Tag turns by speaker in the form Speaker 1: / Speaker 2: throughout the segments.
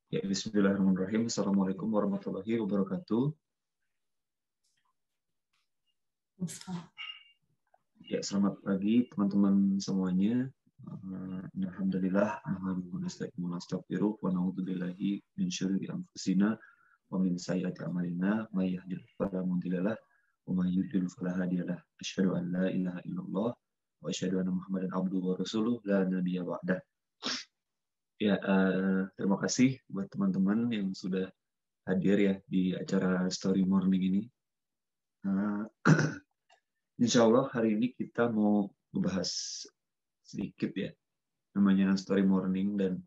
Speaker 1: Ya, bismillahirrahmanirrahim. Assalamualaikum warahmatullahi wabarakatuh. Ya, selamat pagi teman-teman semuanya. Alhamdulillah, nastaghfiruh wa na'udzubillahi min syururi anfusina wa min sayyiati a'malina, may yahdihillahu fala mudhillalah wa may yudhlil fala hadiyalah. Asyhadu an la ilaha illallah wa asyhadu anna Muhammadan abduhu wa rasuluh la nabiyya ba'dah. Ya, terima kasih buat teman-teman yang sudah hadir ya di acara Story Morning ini. Insya Allah hari ini kita mau membahas sedikit ya, namanya Story Morning, dan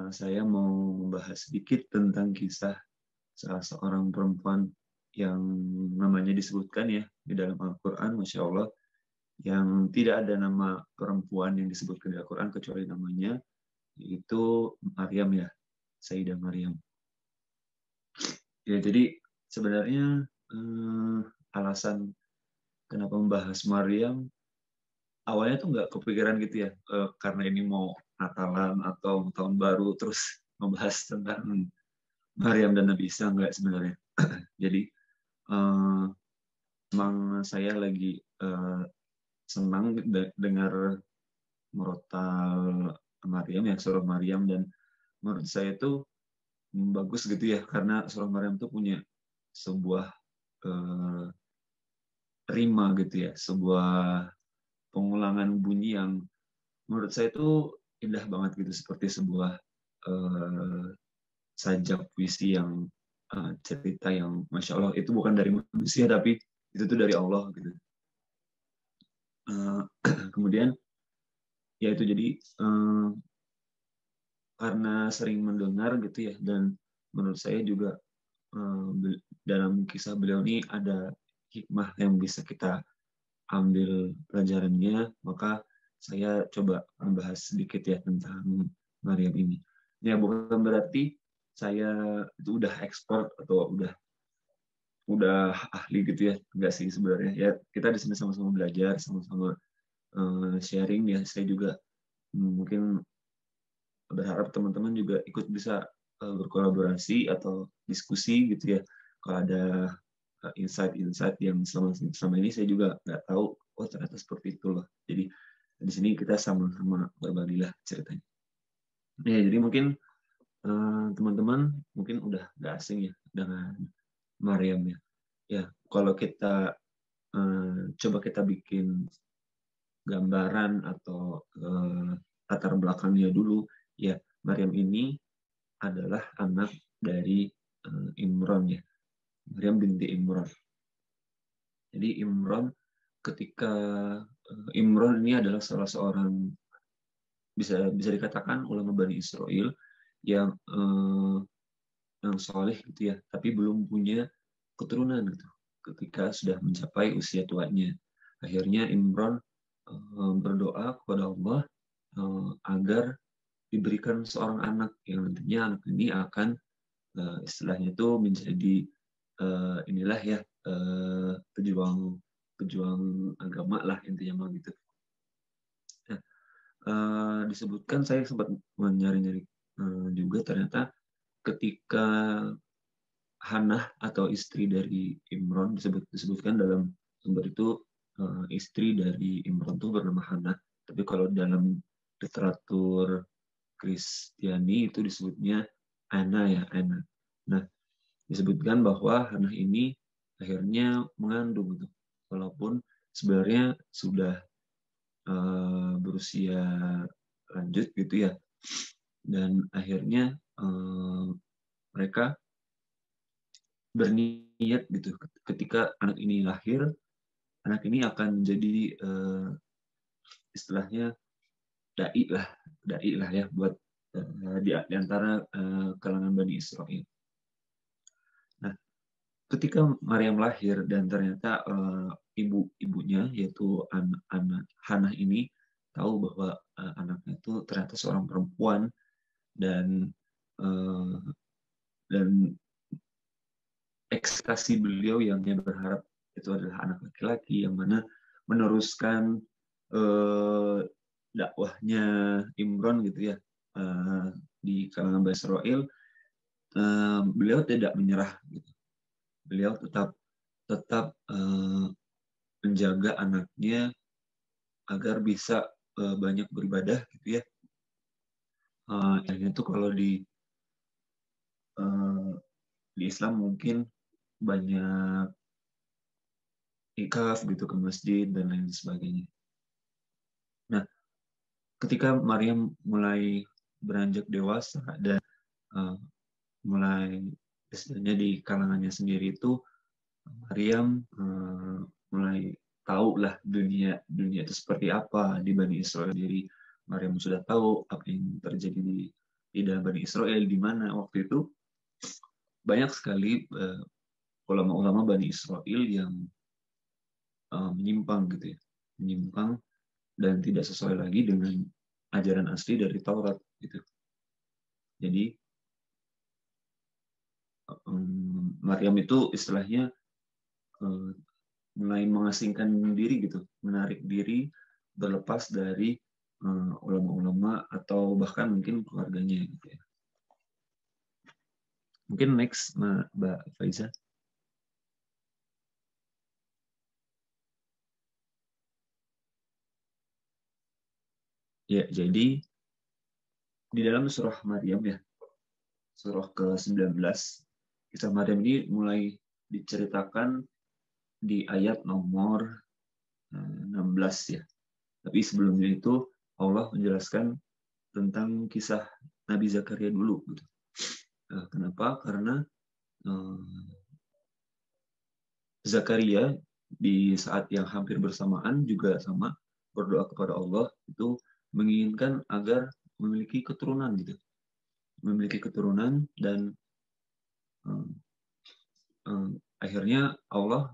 Speaker 1: saya mau membahas sedikit tentang kisah salah seorang perempuan yang namanya disebutkan ya di dalam Al-Quran, Masya Allah, yang tidak ada nama perempuan yang disebutkan di Al-Quran kecuali namanya, yaitu Maryam ya, Sayyidah Maryam. Ya, jadi sebenarnya alasan kenapa membahas Maryam awalnya tuh nggak kepikiran gitu ya, karena ini mau Natalan atau tahun baru terus membahas tentang Maryam dan Nabi Isa, nggak sebenarnya. Jadi emang saya lagi senang dengar murotal Maryam ya, surah Maryam, dan menurut saya itu bagus gitu ya, karena surah Maryam tuh punya sebuah rima gitu ya, sebuah pengulangan bunyi yang menurut saya itu indah banget gitu, seperti sebuah sajak puisi yang cerita yang Masya Allah itu bukan dari manusia tapi itu tuh dari Allah gitu. Kemudian ya itu jadi karena sering mendengar gitu ya, dan menurut saya juga dalam kisah beliau ini ada hikmah yang bisa kita ambil pelajarannya, maka saya coba membahas sedikit ya tentang Maryam ini. Ya, bukan berarti saya itu udah expert atau udah ahli gitu ya, enggak sih sebenarnya. Ya, kita di sini sama-sama belajar, sama-sama sharing ya. Saya juga mungkin berharap teman-teman juga ikut bisa berkolaborasi atau diskusi gitu ya. Kalau ada insight-insight yang selama ini saya juga nggak tahu, oh ternyata seperti itu loh. Jadi di sini kita sama-sama berbagilah ceritanya. Ya, jadi mungkin teman-teman mungkin udah nggak asing ya dengan Maryam ya. Ya, kalau kita coba kita bikin gambaran atau latar belakangnya dulu, ya Maryam ini adalah anak dari Imran ya, Maryam binti Imran. Jadi Imran, ketika Imran ini adalah salah seorang bisa dikatakan ulama Bani Israel yang soleh gitu ya, tapi belum punya keturunan gitu. Ketika sudah mencapai usia tuanya, akhirnya Imran berdoa kepada Allah agar diberikan seorang anak yang nantinya anak ini akan istilahnya itu menjadi inilah ya pejuang agama lah intinya mah gitu. Nah, disebutkan, saya sempat mencari-nyari juga, ternyata ketika Hannah atau istri dari Imran disebutkan dalam sumber itu, istri dari Imran itu bernama Hannah, tapi kalau dalam literatur Kristiani itu disebutnya Anna ya, Anna. Nah, disebutkan bahwa Hannah ini akhirnya mengandung gitu, walaupun sebenarnya sudah berusia lanjut gitu ya, dan akhirnya mereka berniat gitu, ketika anak ini lahir, anak ini akan menjadi istilahnya dai lah ya buat di antara kalangan Bani Israel. Nah, ketika Maryam lahir dan ternyata ibunya yaitu Hannah ini tahu bahwa anaknya itu ternyata seorang perempuan, dan ekspektasi beliau yang dia berharap itu adalah anak laki-laki yang mana meneruskan dakwahnya Imran gitu ya, di kalangan Bani Israel, beliau tidak menyerah gitu. Beliau tetap menjaga anaknya agar bisa banyak beribadah gitu ya. Itu kalau di Islam mungkin banyak ikaf gitu ke masjid dan lain sebagainya. Nah, ketika Maryam mulai beranjak dewasa dan mulai istilahnya di kalangannya sendiri itu, Maryam mulai tahu lah dunia itu seperti apa di Bani Israel sendiri. Maryam sudah tahu apa yang terjadi di dalam Bani Israel, di mana waktu itu banyak sekali ulama-ulama Bani Israel yang menyimpang gitu ya, menyimpang dan tidak sesuai lagi dengan ajaran asli dari Taurat gitu. Jadi Maryam itu istilahnya mulai mengasingkan diri gitu, menarik diri, berlepas dari ulama-ulama atau bahkan mungkin keluarganya gitu ya. Mungkin next Mbak Faiza. Ya, jadi di dalam surah Maryam ya, surah ke-19, kisah Maryam ini mulai diceritakan di ayat nomor 16 ya. Tapi sebelumnya itu Allah menjelaskan tentang kisah Nabi Zakaria dulu gitu. Kenapa? Karena Zakaria di saat yang hampir bersamaan juga sama berdoa kepada Allah itu menginginkan agar memiliki keturunan gitu. Memiliki keturunan dan akhirnya Allah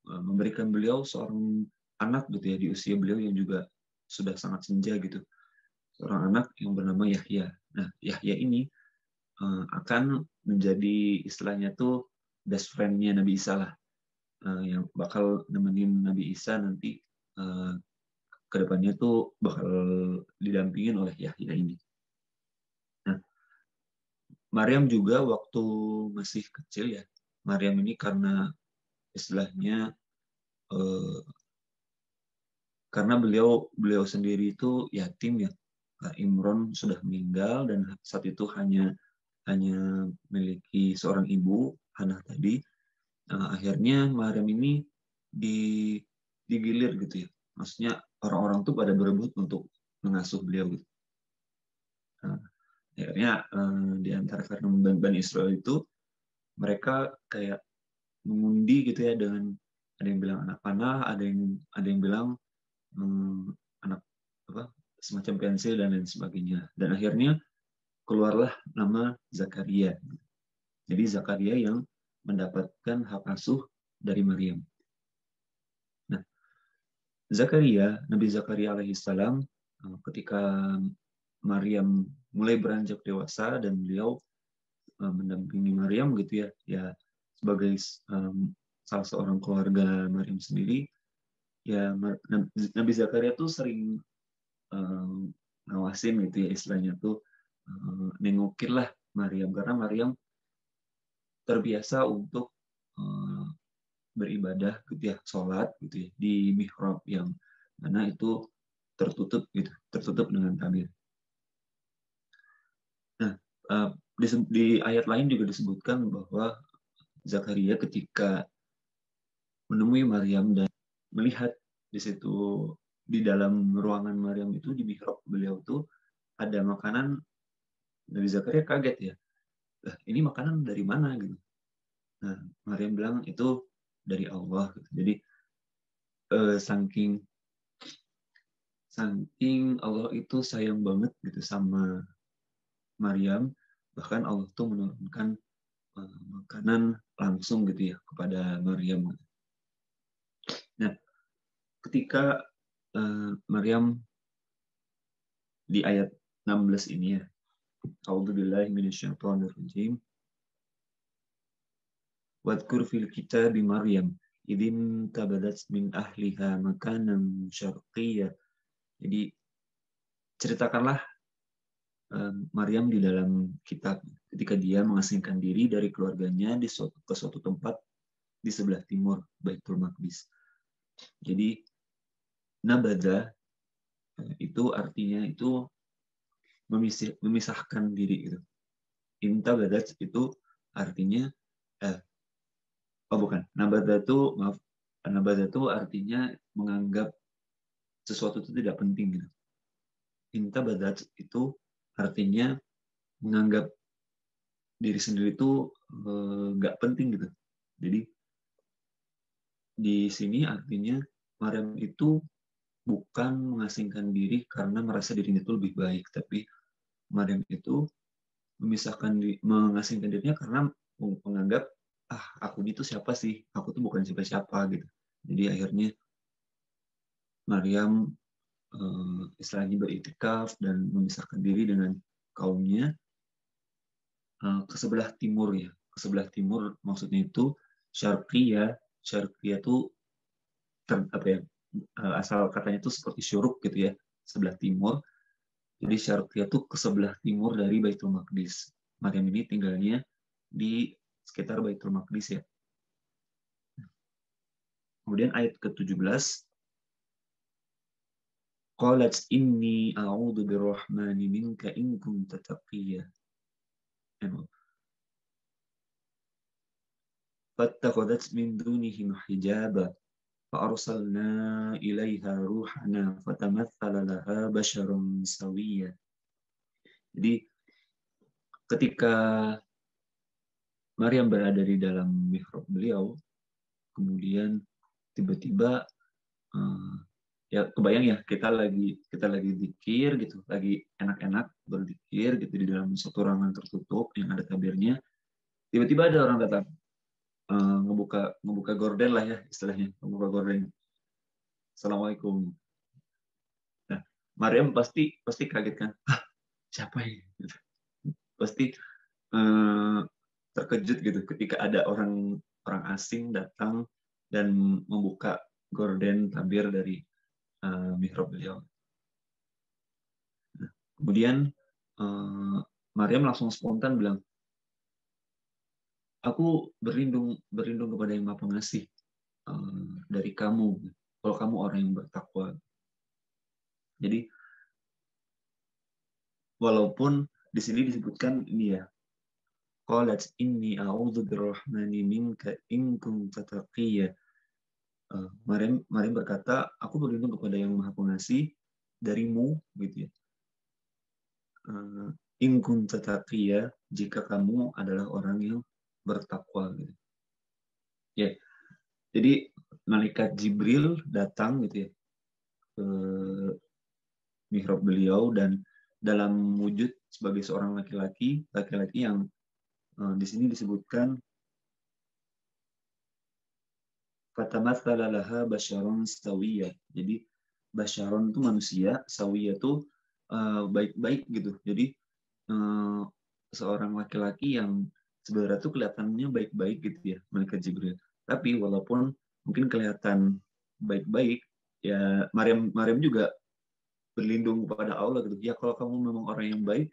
Speaker 1: memberikan beliau seorang anak gitu ya di usia beliau yang juga sudah sangat senja gitu. Seorang anak yang bernama Yahya. Nah, Yahya ini akan menjadi istilahnya tuh best friend-nya Nabi Isa lah, yang bakal nemenin Nabi Isa nanti ke depannya tuh bakal didampingin oleh Yahya ini. Nah, Maryam juga waktu masih kecil ya, Maryam ini karena istilahnya karena beliau sendiri itu yatim ya, Imron sudah meninggal dan saat itu hanya memiliki seorang ibu, Hannah tadi. Akhirnya Maryam ini digilir gitu ya. Maksudnya orang-orang tuh pada berebut untuk mengasuh beliau gitu. Akhirnya di antara karena Bani Israel itu mereka kayak mengundi gitu ya, dengan ada yang bilang anak panah, ada yang bilang anak apa semacam pensil dan lain sebagainya. Dan akhirnya keluarlah nama Zakaria. Jadi Zakaria yang mendapatkan hak asuh dari Maryam. Nah, Nabi Zakaria alaihissalam ketika Maryam mulai beranjak dewasa dan beliau mendampingi Maryam gitu ya, ya sebagai salah seorang keluarga Maryam sendiri, ya Nabi Zakaria tuh sering ngawasin gitu ya, istilahnya tuh nengokin lah Maryam, karena Maryam terbiasa untuk beribadah gitu ya, sholat gitu ya di mihrab yang mana itu tertutup gitu, tertutup dengan tabir. Nah, di ayat lain juga disebutkan bahwa Zakaria ketika menemui Maryam dan melihat di situ di dalam ruangan Maryam itu di mihrab beliau tuh ada makanan, Nabi Zakaria kaget ya, ini makanan dari mana gitu. Nah, Maryam bilang itu dari Allah gitu. Jadi saking Allah itu sayang banget gitu sama Maryam, bahkan Allah tuh menurunkan makanan langsung gitu ya kepada Maryam. Nah, ketika Maryam di ayat 16 ini ya, A'udzubillahi minasyaitonirrajim. Wadkur fil kitabi Maryam idzin tabadat min ahliha makanan syarqiyyah. Jadi ceritakanlah Maryam di dalam kitab ketika dia mengasingkan diri dari keluarganya ke suatu tempat di sebelah timur Baitul Maqdis. Jadi nabada itu artinya itu memisahkan diri gitu. Intabadat itu artinya bukan. Nabada itu artinya menganggap sesuatu itu tidak penting gitu. Intabadat itu artinya menganggap diri sendiri itu nggak penting gitu. Jadi di sini artinya Maryam itu bukan mengasingkan diri karena merasa dirinya itu lebih baik, tapi Maryam itu mengasingkan dirinya karena menganggap aku itu siapa sih? Aku tuh bukan siapa-siapa gitu. Jadi akhirnya Maryam istilahnya beriktikaf dan memisahkan diri dengan kaumnya ke sebelah timur ya. Ke sebelah timur maksudnya itu Syarqiyah. Syarqiyah itu asal katanya itu seperti syuruk gitu ya, sebelah timur. Jadi Syarqiyah itu ke sebelah timur dari Baitul Maqdis. Maryam ini tinggalnya di sekitar Baitul Maqdis ya. Kemudian ayat ke-17, qalat inni a'udzu birrahmani minka in kunta taqiyya. Fattakhadhat min dunihim hijaba فأرسلنا إليها روحنا فتمثل لها بشرا سويا. Jadi ketika Maryam berada di dalam mihrab beliau, kemudian tiba-tiba ya kebayang ya kita lagi zikir gitu, lagi enak-enak berzikir gitu di dalam satu ruangan tertutup yang ada tabirnya, tiba-tiba ada orang datang ngebuka gorden lah ya istilahnya, ngebuka gorden. Assalamualaikum. Nah, Maryam pasti kaget kan? Siapa ini? Pasti terkejut gitu ketika ada orang asing datang dan membuka gorden tabir dari mihrab beliau. Nah, kemudian Maryam langsung spontan bilang, aku berlindung kepada Yang Maha Pengasih dari kamu, kalau kamu orang yang bertakwa. Jadi walaupun di sini disebutkan ini ya, qalat inni a'udzu birrahmani minka in kunta taqiyya. Maryam berkata, aku berlindung kepada Yang Maha Pengasih darimu, gitu ya. In kunta taqiyya, jika kamu adalah orang yang bertakwa, gitu. Ya, jadi malaikat Jibril datang gitu ya ke mihrab beliau dan dalam wujud sebagai seorang laki-laki yang di sini disebutkan fatamatsala laha basyaron sawiyya. Jadi basyaron itu manusia, sawiyya itu baik-baik gitu. Jadi seorang laki-laki yang sebenarnya tuh kelihatannya baik-baik gitu ya, malaikat Jibril. Tapi walaupun mungkin kelihatan baik-baik, ya Maryam juga berlindung kepada Allah gitu. Ya kalau kamu memang orang yang baik,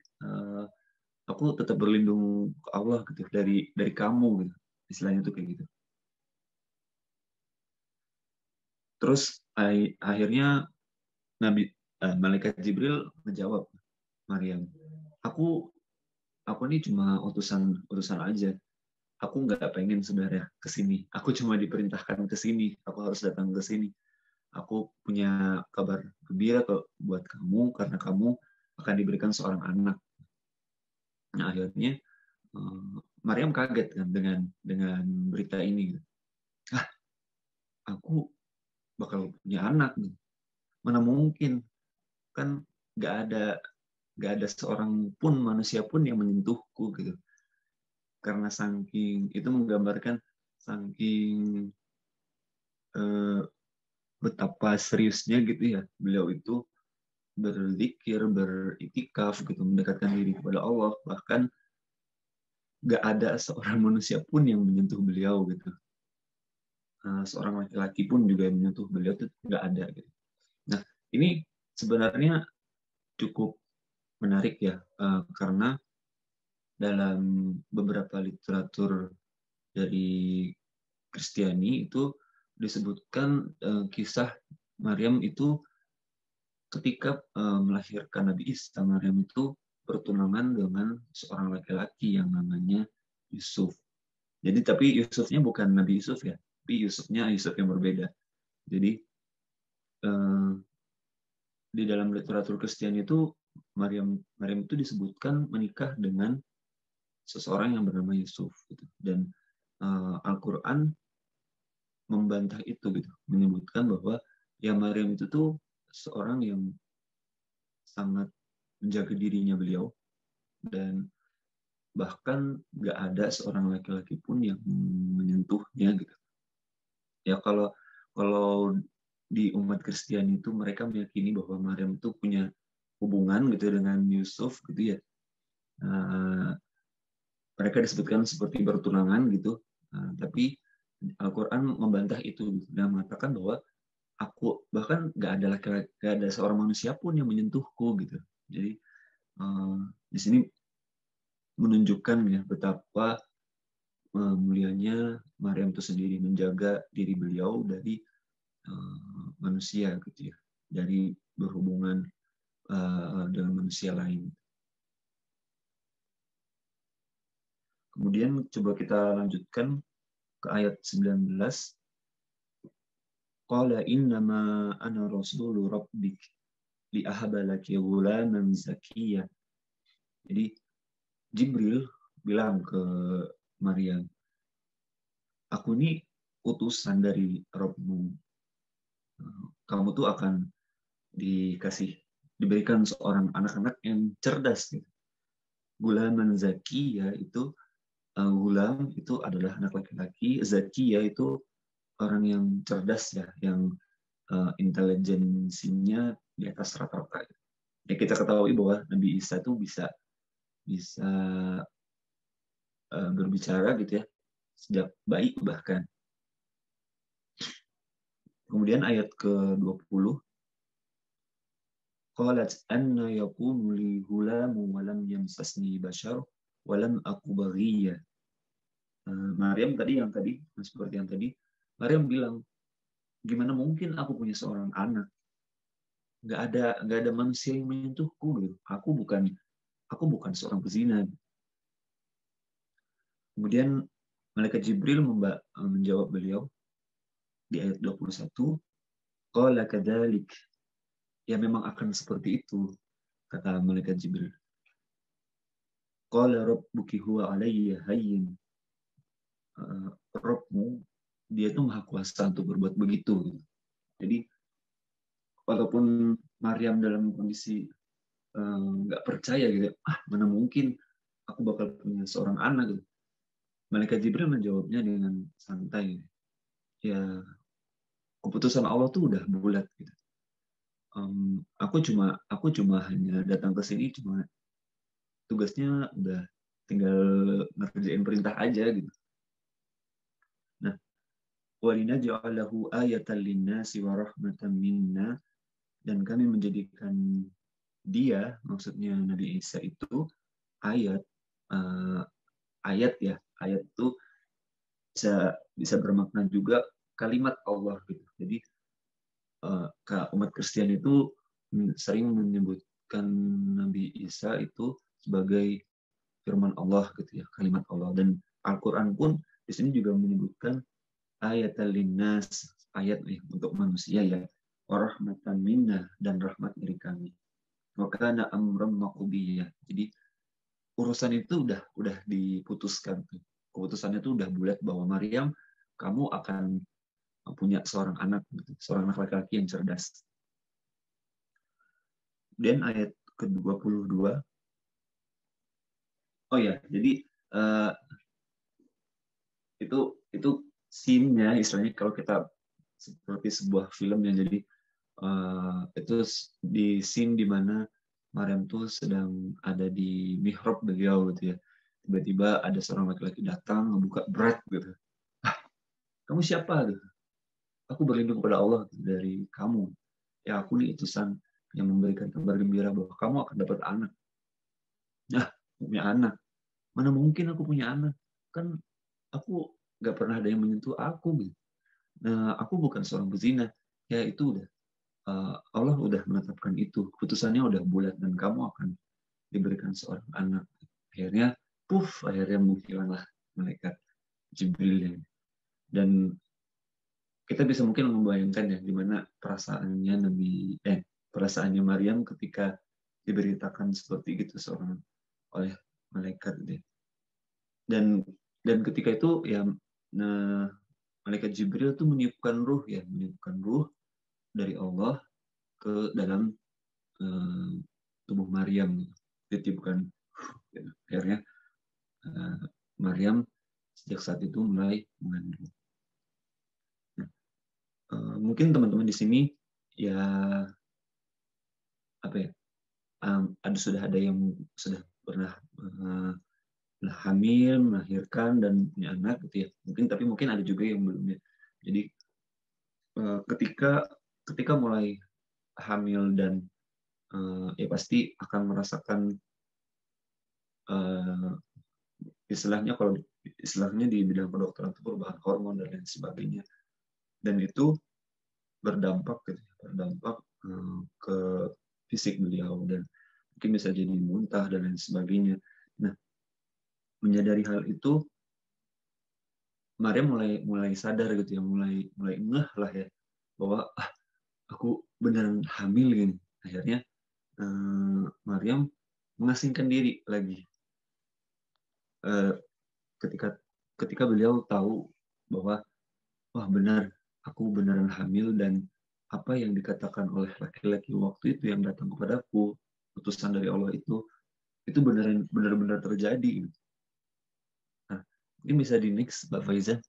Speaker 1: aku tetap berlindung ke Allah gitu dari kamu gitu. Istilahnya tuh kayak gitu. Terus akhirnya malaikat Jibril menjawab Maryam, aku ini cuma utusan aja. Aku nggak pengen sebenarnya ke sini. Aku cuma diperintahkan ke sini. Aku harus datang ke sini. Aku punya kabar gembira buat kamu karena kamu akan diberikan seorang anak. Nah, akhirnya Maryam kaget kan dengan berita ini. Aku bakal punya anak. Mana mungkin? Kan nggak ada seorang pun manusia pun yang menyentuhku gitu. Karena saking itu menggambarkan saking betapa seriusnya gitu ya beliau itu berzikir, beriktikaf gitu, mendekatkan diri kepada Allah, bahkan nggak ada seorang manusia pun yang menyentuh beliau gitu. Seorang laki-laki pun juga yang menyentuh beliau itu nggak ada gitu. Nah, ini sebenarnya cukup menarik ya, karena dalam beberapa literatur dari Kristiani itu disebutkan kisah Maryam itu ketika melahirkan Nabi Isa. Maryam itu bertunangan dengan seorang laki-laki yang namanya Yusuf. Jadi tapi Yusufnya bukan Nabi Yusuf ya, tapi Yusufnya Yusuf yang berbeda. Jadi di dalam literatur Kristiani itu Maryam itu disebutkan menikah dengan seseorang yang bernama Yusuf gitu. Dan Al-Qur'an membantah itu gitu, menyebutkan bahwa ya Maryam itu tuh seorang yang sangat menjaga dirinya beliau, dan bahkan nggak ada seorang laki-laki pun yang menyentuhnya gitu. Ya kalau di umat Kristiani itu mereka meyakini bahwa Maryam itu punya hubungan gitu dengan Yusuf gitu ya. Mereka disebutkan seperti bertunangan gitu, tapi Al-Quran membantah itu dan mengatakan bahwa aku bahkan nggak ada seorang manusia pun yang menyentuhku gitu. Jadi di sini menunjukkan ya betapa mulianya Maryam itu sendiri menjaga diri beliau dari manusia gitu ya, dari berhubungan dengan manusia lain. Kemudian coba kita lanjutkan ke ayat 19. Qala innama ana rasulu rabbik li ahaba laki ghulaman zakiyya. Jadi Jibril bilang ke Maryam, aku ini utusan dari Rabbmu. Kamu tuh akan diberikan seorang anak-anak yang cerdas. Gitu. Gulaman zakiyya itu gulam itu adalah anak laki-laki, zakiyya itu orang yang cerdas ya, yang intelijensinya di atas rata-rata. Ya kita ketahui bahwa Nabi Isa itu bisa berbicara gitu ya sejak bayi bahkan. Kemudian ayat ke-20, qalat anna yakunu li ghulamu wa lam yamsasni bashar wa lam aku baghiyya. Maryam seperti yang tadi Maryam bilang, gimana mungkin aku punya seorang anak? Nggak ada manusia yang menyentuhku gitu. Aku bukan seorang pezina. Kemudian malaikat Jibril menjawab beliau di ayat 21, qala kadzalik. Ya memang akan seperti itu, kata malaikat Jibril. Qala rabbuki huwa alayya hayyin. Rabbmu, dia itu maha kuasa untuk berbuat begitu. Jadi walaupun Maryam dalam kondisi nggak percaya gitu, mana mungkin aku bakal punya seorang anak gitu. Malaikat Jibril menjawabnya dengan santai. Ya keputusan Allah tuh udah bulat gitu. Aku cuma hanya datang ke sini cuma tugasnya udah tinggal ngerjain perintah aja gitu. Nah, walinaj'alahu ayatan linnasi wa rahmatan minna, dan kami menjadikan dia, maksudnya Nabi Isa itu ayat ya. Ayat itu bisa bermakna juga kalimat Allah gitu. Jadi umat Kristen itu sering menyebutkan Nabi Isa itu sebagai firman Allah gitu ya, kalimat Allah. Dan Al-Qur'an pun di sini juga menyebutkan ayatal linnas, ayat untuk manusia ya, warahmatan minna, dan rahmat dari kami. Maka kana amran maqdiyya. Jadi urusan itu udah diputuskan. Keputusannya itu udah bulat bahwa Maryam, kamu akan punya seorang anak laki-laki yang cerdas. Dan ayat ke-22. Oh ya, jadi itu scene-nya istilahnya kalau kita seperti sebuah film yang jadi itu di scene di mana Maryam tuh sedang ada di mihrab beliau gitu ya. Tiba-tiba ada seorang laki-laki datang membuka berat gitu. Kamu siapa gitu? Aku berlindung kepada Allah dari kamu. Ya aku nih utusan yang memberikan kabar gembira bahwa kamu akan dapat anak. punya anak. Mana mungkin aku punya anak? Kan aku nggak pernah ada yang menyentuh aku gitu. Nah, aku bukan seorang pezina. Ya itu udah Allah udah menetapkan itu. Putusannya udah bulat dan kamu akan diberikan seorang anak. Akhirnya, akhirnya menghilanglah malaikat Jibril. Dan kita bisa mungkin membayangkan ya gimana perasaannya Maryam ketika diberitakan seperti itu seorang oleh malaikat gitu. Dan ketika itu ya nah, malaikat Jibril tuh meniupkan ruh dari Allah ke dalam tubuh Maryam gitu. Ditiupkan gitu. Akhirnya Maryam sejak saat itu mulai mengandung. Nah, mungkin teman-teman di sini ya apa ya sudah ada yang sudah pernah hamil, melahirkan dan punya anak gitu ya. Mungkin ada juga yang belum ya. Jadi ketika mulai hamil dan ya pasti akan merasakan istilahnya di bidang kedokteran itu perubahan hormon dan lain sebagainya. Dan itu berdampak ke fisik beliau dan mungkin bisa jadi muntah dan lain sebagainya. Nah, menyadari hal itu, Maria mulai sadar gitu ya, mulai ngeh lah ya bahwa aku beneran hamil gini. Akhirnya Maryam mengasingkan diri lagi ketika beliau tahu bahwa benar aku beneran hamil dan apa yang dikatakan oleh laki-laki waktu itu yang datang kepadaku, utusan dari Allah itu benar-benar terjadi. Nah, ini bisa di next Mbak Faiza.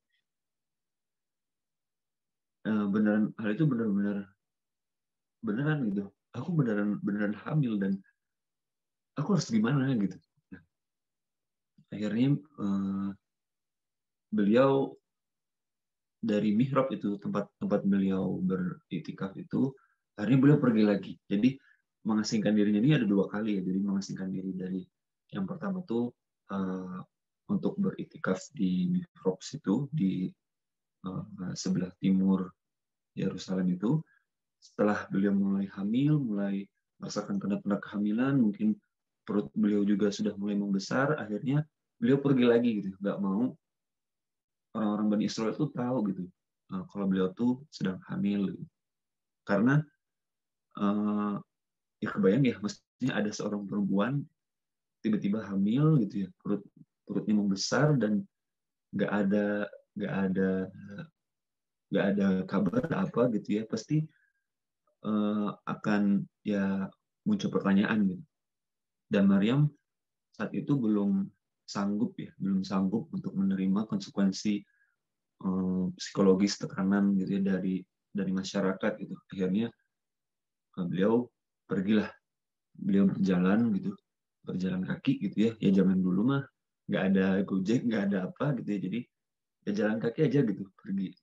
Speaker 1: Hal itu beneran gitu. Aku beneran hamil dan aku harus gimana gitu. Nah, akhirnya beliau dari mihrab itu tempat beliau beriktikaf itu, akhirnya beliau pergi lagi. Jadi mengasingkan dirinya ini ada 2 kali ya. Jadi mengasingkan diri dari yang pertama tuh untuk beriktikaf di mihrab situ di sebelah timur Yerusalem itu. Setelah beliau mulai hamil, mulai merasakan tanda-tanda kehamilan, mungkin perut beliau juga sudah mulai membesar, akhirnya beliau pergi lagi gitu, nggak mau orang-orang Bani Israel itu tahu gitu kalau beliau tuh sedang hamil gitu. Karena ya kebayang ya, maksudnya ada seorang perempuan tiba-tiba hamil gitu ya, perutnya membesar dan nggak ada nggak ada nggak ada kabar apa gitu ya, pasti akan ya muncul pertanyaan gitu. Dan Maryam saat itu belum sanggup untuk menerima konsekuensi psikologis tekanan gitu ya dari masyarakat gitu. Akhirnya beliau berjalan kaki gitu ya. Ya zaman dulu mah nggak ada Gojek, nggak ada apa gitu ya. Jadi ya jalan kaki aja gitu, pergi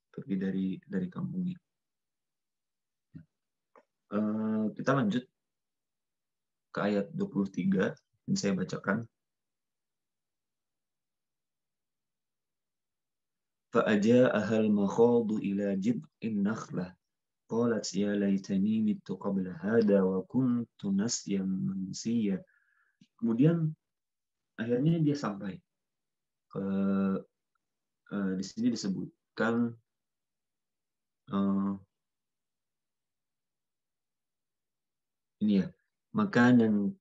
Speaker 1: dari kampungnya. Kita lanjut ke ayat 23 yang saya bacakan. فأجاءها المخاض إلى جذع النخلة قالت يا ليتني مت قبل هذا وكنت نسيا منسيا. Kemudian akhirnya dia sampai ke di sini disebutkan ini ya, makanan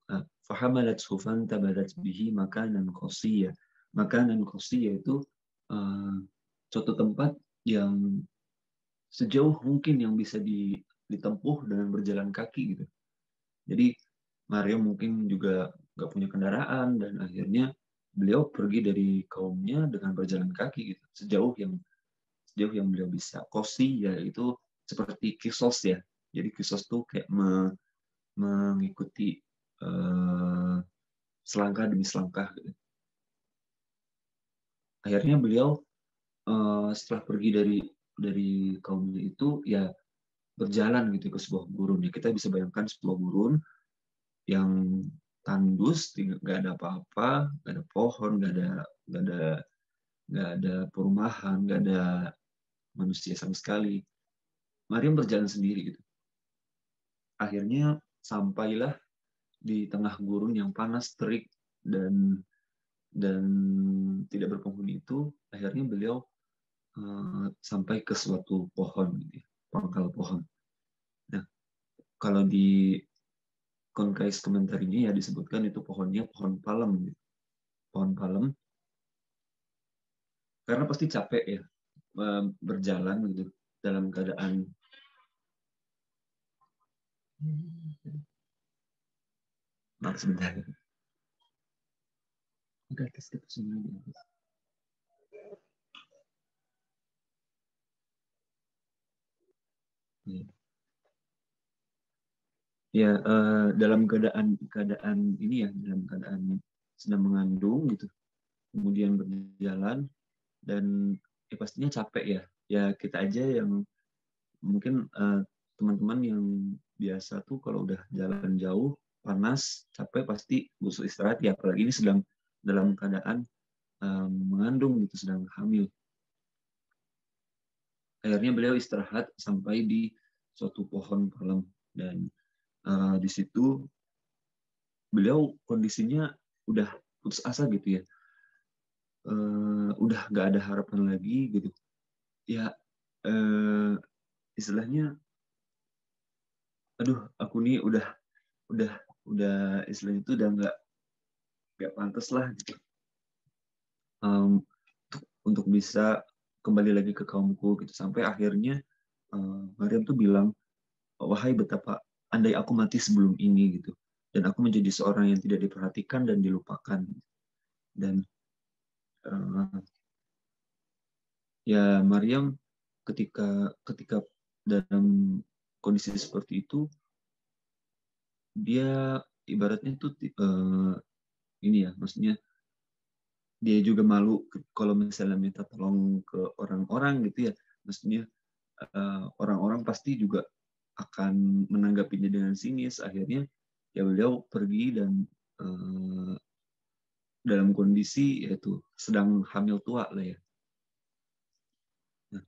Speaker 1: fahamalathu fantabadat bihi makanan qasiyya. Makanan qasiyya itu suatu tempat yang sejauh mungkin yang bisa ditempuh dengan berjalan kaki gitu. Jadi Maria mungkin juga nggak punya kendaraan dan akhirnya beliau pergi dari kaumnya dengan berjalan kaki gitu, sejauh yang beliau bisa. Kosi ya itu seperti kisos ya. Jadi kisos tuh kayak mengikuti selangkah demi selangkah gitu. Akhirnya beliau setelah pergi dari kaumnya itu ya berjalan gitu ke sebuah gurun. Ya, kita bisa bayangkan sebuah gurun yang tandus, nggak ada apa-apa, nggak ada pohon, nggak ada perumahan, nggak ada manusia sama sekali. Maryam berjalan sendiri gitu. Akhirnya sampailah di tengah gurun yang panas, terik, dan tidak berpenghuni itu. Akhirnya beliau sampai ke suatu pohon, gitu ya, pangkal pohon. Nah, kalau di konkais komentar ini ya disebutkan itu pohonnya pohon palem, gitu. Pohon palem, karena pasti capek ya berjalan gitu dalam keadaan maaf sebentar. Udah tes kita semua. Ya, dalam keadaan ini ya, dalam keadaan sedang mengandung gitu, kemudian berjalan dan pastinya capek ya. Ya kita aja yang mungkin teman-teman yang biasa tuh kalau udah jalan jauh, panas, capek pasti butuh istirahat ya. Apalagi ini sedang dalam keadaan mengandung gitu, sedang hamil. Akhirnya beliau istirahat sampai di suatu pohon palem dan di situ beliau kondisinya udah putus asa gitu ya, udah nggak ada harapan lagi gitu ya, istilahnya aduh aku nih udah istilahnya itu udah nggak pantas lah gitu, untuk bisa kembali lagi ke kaumku gitu. Sampai akhirnya Maryam tuh bilang, wahai betapa andai aku mati sebelum ini gitu, dan aku menjadi seorang yang tidak diperhatikan dan dilupakan. Dan ya Maryam ketika dalam kondisi seperti itu, dia ibaratnya tuh ini ya, maksudnya dia juga malu kalau misalnya minta tolong ke orang-orang gitu ya, maksudnya orang-orang pasti juga akan menanggapinya dengan sinis. Akhirnya ya beliau pergi dan dalam kondisi yaitu sedang hamil tua lah ya. Nah,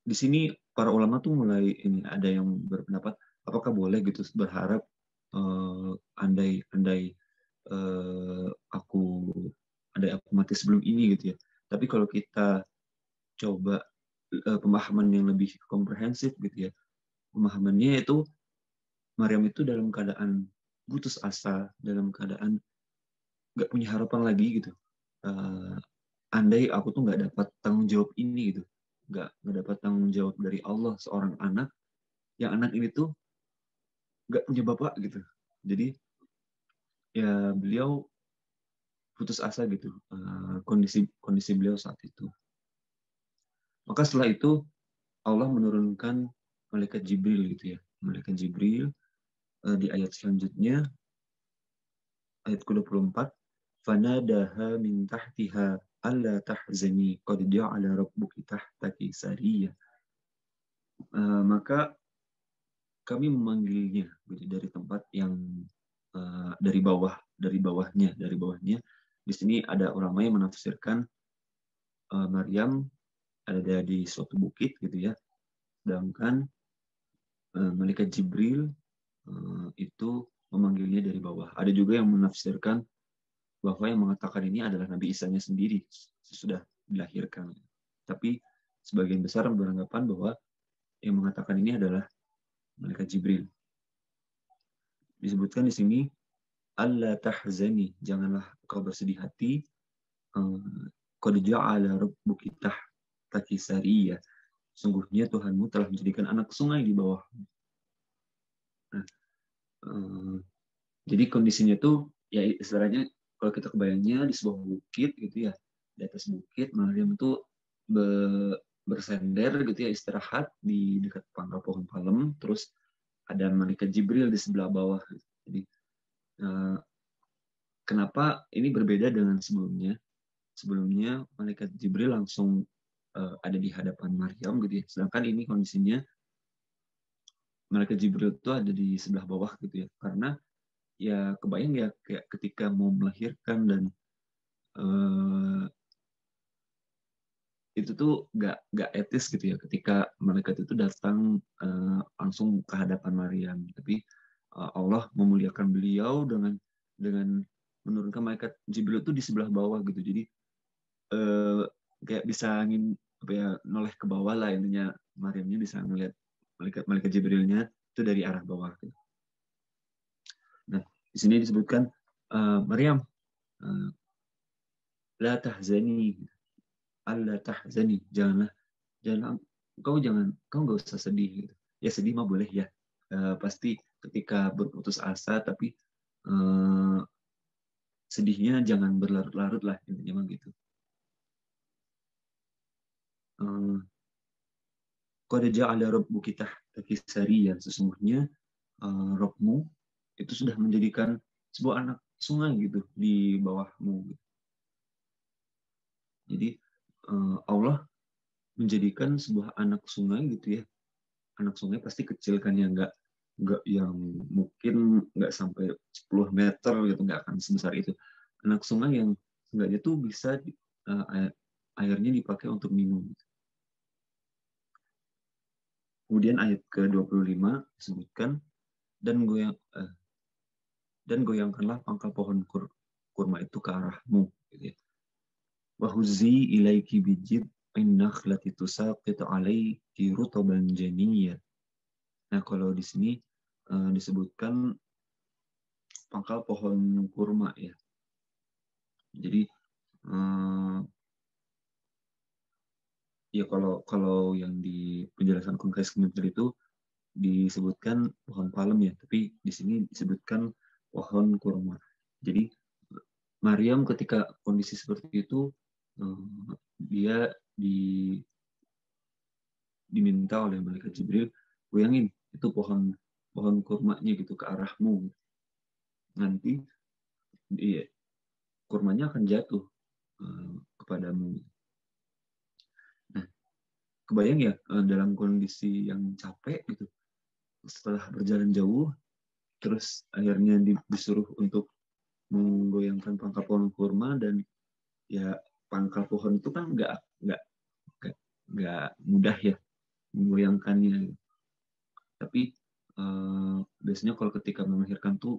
Speaker 1: di sini para ulama tuh mulai ini ada yang berpendapat apakah boleh gitu berharap andai aku mati sebelum ini gitu ya. Tapi kalau kita coba pemahaman yang lebih komprehensif gitu ya, pemahamannya itu Maryam itu dalam keadaan putus asa, dalam keadaan nggak punya harapan lagi gitu. Andai aku tuh nggak dapat tanggung jawab ini gitu, nggak dapat tanggung jawab dari Allah, seorang anak yang anak ini tuh nggak punya bapak gitu. Jadi ya beliau putus asa gitu, kondisi beliau saat itu. Maka setelah itu Allah menurunkan malaikat Jibril gitu ya, malaikat Jibril di ayat selanjutnya, ayat ke-24, fanadaha min tahtiha alla tahzani qad ja'ala rabbuki tahtaki sariyah. Maka kami memanggilnya gitu, dari tempat yang dari bawahnya. Di sini ada ulama yang menafsirkan Maryam ada di suatu bukit gitu ya, sedangkan malaikat Jibril itu memanggilnya dari bawah. Ada juga yang menafsirkan bahwa yang mengatakan ini adalah Nabi Isa-nya sendiri sesudah dilahirkan. Tapi sebagian besar beranggapan bahwa yang mengatakan ini adalah malaikat Jibril. Disebutkan di sini, alla tahzani, janganlah kau bersedih hati, qad ja'ala rabbuki tahtaki sariyah, sungguhnya Tuhanmu telah menjadikan anak sungai di bawah. Nah, jadi kondisinya tuh ya istilahnya kalau kita kebayangnya di sebuah bukit gitu ya, di atas bukit Maryam tuh bersender gitu ya, istirahat di dekat pangkal pohon palem, terus ada malaikat Jibril di sebelah bawah. Jadi kenapa ini berbeda dengan sebelumnya? Sebelumnya malaikat Jibril langsung ada di hadapan Maryam gitu ya, sedangkan ini kondisinya malaikat Jibril itu ada di sebelah bawah gitu ya, karena ya kebayang ya kayak ketika mau melahirkan dan itu tuh nggak etis gitu ya ketika malaikat itu datang langsung ke hadapan Maryam, tapi Allah memuliakan beliau dengan menurunkan malaikat Jibril itu di sebelah bawah gitu, jadi eh, kayak bisa angin apa ya, noleh ke bawah lah intinya, Maryamnya bisa ngeliat malaikat Jibrilnya itu dari arah bawah gitu. Nah di sini disebutkan Maryam, uh, la tahzani, alla tahzani, jangan kau nggak usah sedih gitu. Ya sedih mah boleh ya. Pasti ketika berputus asa, tapi sedihnya jangan berlarut-larut lah intinya mah gitu. Qad ja'ala rabbuki tahtaki sariyyan, sesungguhnya Rabbmu itu sudah menjadikan sebuah anak sungai gitu di bawahmu. Jadi Allah menjadikan sebuah anak sungai gitu ya. Anak sungai pasti kecil kan ya, nggak yang mungkin nggak sampai 10 meter gitu, nggak akan sebesar itu. Anak sungai yang seenggaknya tuh bisa airnya dipakai untuk minum. Kemudian ayat ke-25 disebutkan, dan goyangkanlah pangkal pohon kurma itu ke arahmu gitu ya. Wahuzzi ilaiki bijid innakhlati tusaqit alaiki rutaban janiyya. Nah, kalau di sini disebutkan pangkal pohon kurma ya. Jadi ya kalau yang di penjelasan Kongres Kementerian itu disebutkan pohon palem ya, tapi di sini disebutkan pohon kurma. Jadi Maryam ketika kondisi seperti itu, dia diminta oleh malaikat Jibril, goyangin itu pohon pohon kurmanya gitu ke arahmu. Nanti kurmanya akan jatuh kepadamu. Nah, kebayang ya dalam kondisi yang capek gitu, setelah berjalan jauh, terus akhirnya disuruh untuk menggoyangkan pangkal pohon kurma, dan ya pangkal pohon itu kan nggak mudah ya menggoyangkannya. Tapi biasanya kalau ketika melahirkan tuh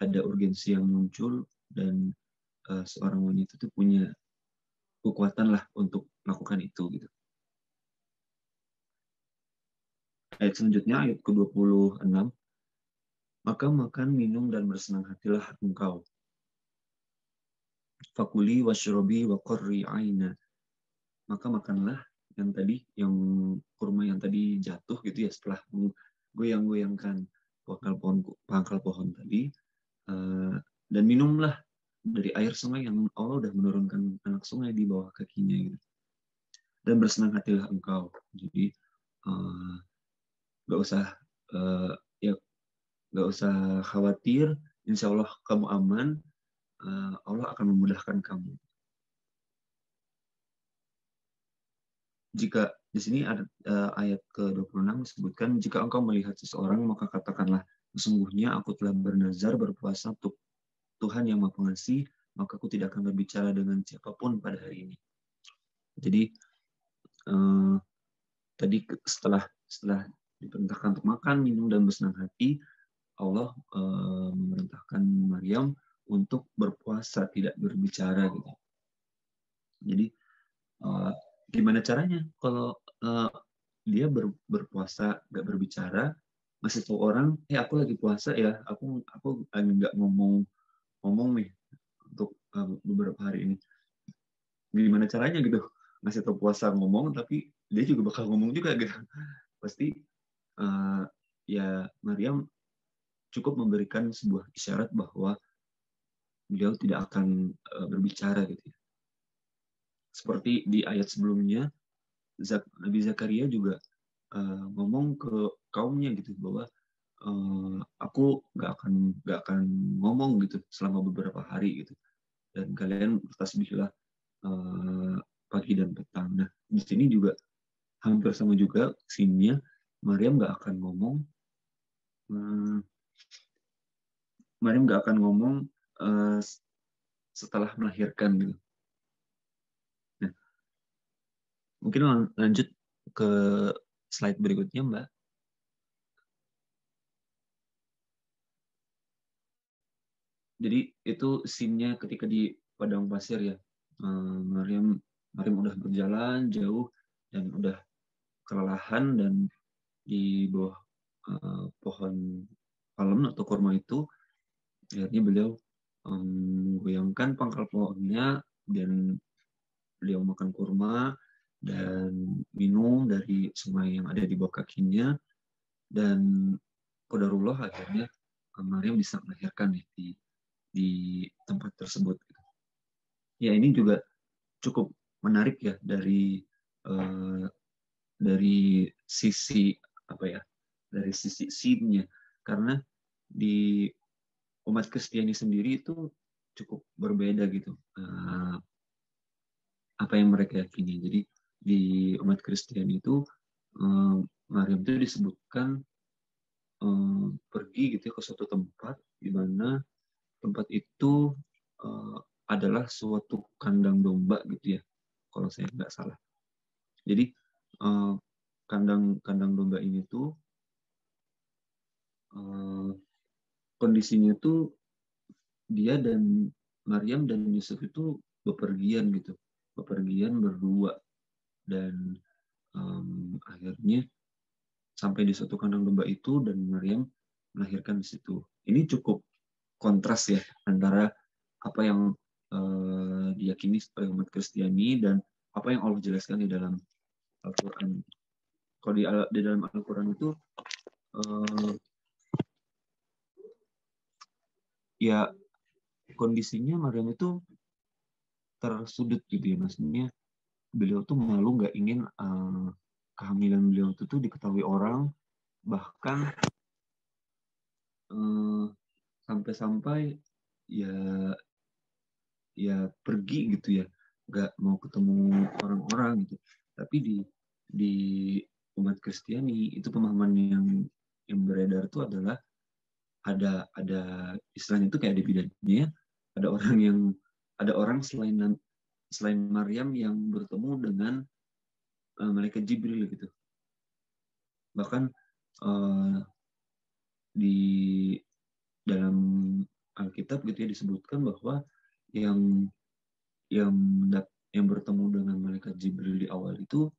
Speaker 1: ada urgensi yang muncul, dan seorang wanita itu punya kekuatan lah untuk melakukan itu gitu. Ayat selanjutnya, ayat ke-26, maka makan, minum, dan bersenang hatilah engkau. Fakuli washrobi wa qarri aina. Maka makanlah yang kurma yang tadi jatuh gitu ya, setelah goyang-goyangkan pangkal pohon tadi, dan minumlah dari air sungai yang Allah udah menurunkan anak sungai di bawah kakinya gitu. Dan bersenang hatilah engkau. Jadi nggak usah ya nggak usah khawatir, insya Allah kamu aman, Allah akan memudahkan kamu. Jika di sini ada ayat ke-26 disebutkan, jika engkau melihat seseorang, maka katakanlah, sesungguhnya aku telah bernazar berpuasa untuk Tuhan yang Maha Pengasih, maka aku tidak akan berbicara dengan siapapun pada hari ini. Jadi tadi setelah diperintahkan untuk makan, minum, dan bersenang hati, Allah memerintahkan Maryam untuk berpuasa, tidak berbicara gitu. Jadi gimana caranya kalau dia berpuasa nggak berbicara, masih tahu orang, aku lagi puasa ya, aku nggak ngomong nih untuk beberapa hari ini. Gimana caranya gitu ngasih tahu puasa ngomong, tapi dia juga bakal ngomong juga gitu. Pasti ya Maryam cukup memberikan sebuah isyarat bahwa beliau tidak akan berbicara gitu ya. Seperti di ayat sebelumnya, Nabi Zakaria juga ngomong ke kaumnya gitu bahwa aku nggak akan ngomong gitu selama beberapa hari gitu, dan kalian bertasbihlah pagi dan petang. Nah di sini juga hampir sama juga sininya, Maryam nggak akan ngomong Maryam nggak akan ngomong setelah melahirkan gitu. Nah, mungkin lanjut ke slide berikutnya, Mbak. Jadi itu scene-nya ketika di padang pasir ya. Maryam udah berjalan jauh dan udah kelelahan, dan di bawah pohon palem atau kurma itu akhirnya beliau menggoyangkan pangkal pohonnya, dan beliau makan kurma dan minum dari sungai yang ada di bawah kakinya, dan qadarullah akhirnya Maryam bisa melahirkan di tempat tersebut. Ya, ini juga cukup menarik ya dari sisi apa ya, dari sisi scene-nya, karena di umat Kristiani sendiri itu cukup berbeda gitu apa yang mereka yakini. Jadi di umat Kristiani itu Maryam itu disebutkan pergi gitu ya ke suatu tempat di mana tempat itu adalah suatu kandang domba gitu ya, kalau saya nggak salah. Jadi kandang domba ini tuh kondisinya tuh dia dan Maryam dan Yusuf itu bepergian gitu, bepergian berdua, dan akhirnya sampai di suatu kandang domba itu dan Maryam melahirkan di situ. Ini cukup kontras ya antara apa yang diyakini oleh umat Kristiani dan apa yang Allah jelaskan di dalam Al-Quran. Kalau di dalam Al-Quran itu ya kondisinya Maryam itu tersudut gitu ya, maksudnya beliau tuh malu, nggak ingin kehamilan beliau itu tuh diketahui orang, bahkan sampai-sampai ya pergi gitu ya, nggak mau ketemu orang-orang gitu. Tapi di umat Kristiani itu pemahaman yang beredar itu adalah ada istilahnya itu kayak ada bidannya, ada orang selain Maryam yang bertemu dengan malaikat Jibril gitu. Bahkan di dalam Alkitab gitu ya disebutkan bahwa yang yang bertemu dengan malaikat Jibril di awal itu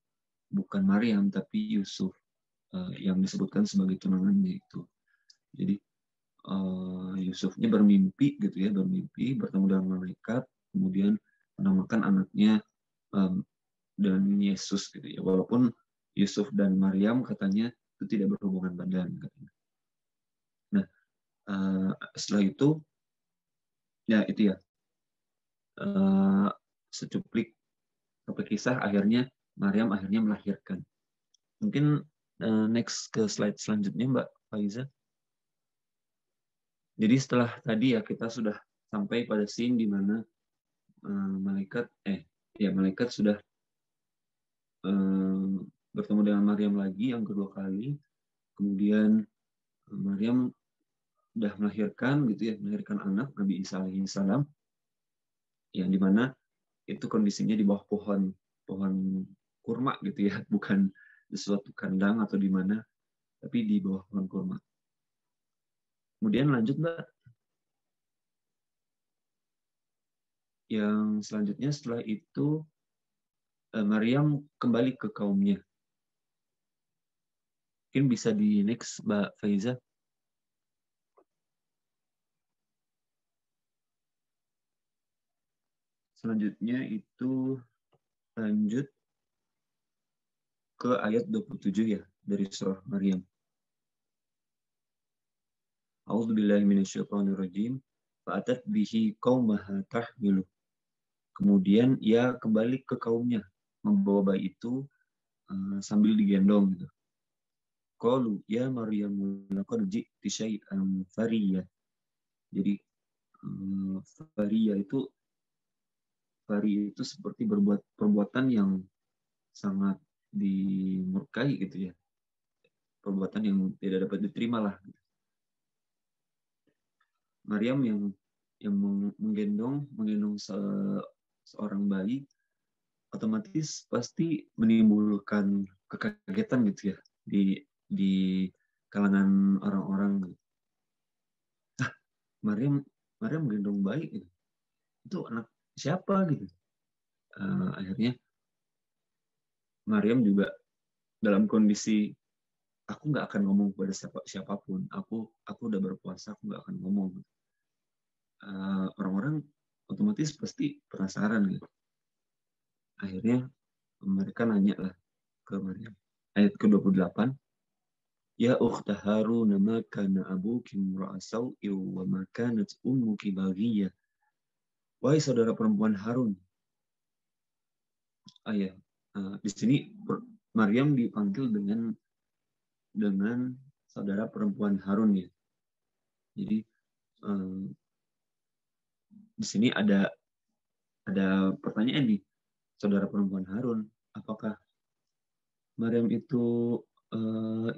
Speaker 1: bukan Maryam tapi Yusuf, yang disebutkan sebagai tunangannya itu. Jadi Yusufnya bermimpi gitu ya, bermimpi bertemu dengan malaikat, kemudian menamakan anaknya dengan Yesus gitu ya. Walaupun Yusuf dan Maryam katanya itu tidak berhubungan badan katanya. Nah, setelah itu ya itu ya secuplik kisah, akhirnya Maryam akhirnya melahirkan. Mungkin next ke slide selanjutnya Mbak Faiza. Jadi setelah tadi ya kita sudah sampai pada scene di mana malaikat sudah bertemu dengan Maryam lagi yang kedua kali. Kemudian Maryam sudah melahirkan gitu ya, melahirkan anak Nabi Isa alaihissalam, yang dimana itu kondisinya di bawah pohon kurma gitu ya, bukan di suatu kandang atau di mana, tapi di bawah pohon kurma. Kemudian lanjut Mbak. Yang selanjutnya setelah itu Maryam kembali ke kaumnya. Mungkin bisa di next Mbak Faiza. Selanjutnya itu lanjut ke ayat 27 ya dari surah Maryam. A'udzubillahi minasyaitonirrajim. Fa'atat bihi qaumaha tahmilu. Kemudian ia kembali ke kaumnya membawa bayi itu sambil digendong gitu. Qalu ya Maryam laqad ji'ti syai'an fariyya. Jadi fari itu seperti berbuat perbuatan yang sangat dimurkai gitu ya. Perbuatan yang tidak dapat diterima lah. Maryam yang menggendong seorang bayi, otomatis pasti menimbulkan kekagetan gitu ya di kalangan orang-orang. Maryam menggendong bayi gitu. Itu anak siapa gitu. Akhirnya Maryam juga dalam kondisi aku nggak akan ngomong kepada siapapun. Aku udah berpuasa, aku nggak akan ngomong. Orang-orang otomatis pasti penasaran gitu. Akhirnya mereka nanya lah ke Maryam. Ayat ke-28. Ya ukhta Harun ma kana abuki imra'a sau'in wa ma kanat ummuki baghiyah. Wahai saudara perempuan Harun. Di sini Maryam dipanggil dengan saudara perempuan Harun ya. Jadi di sini ada pertanyaan nih, saudara perempuan Harun, apakah Maryam itu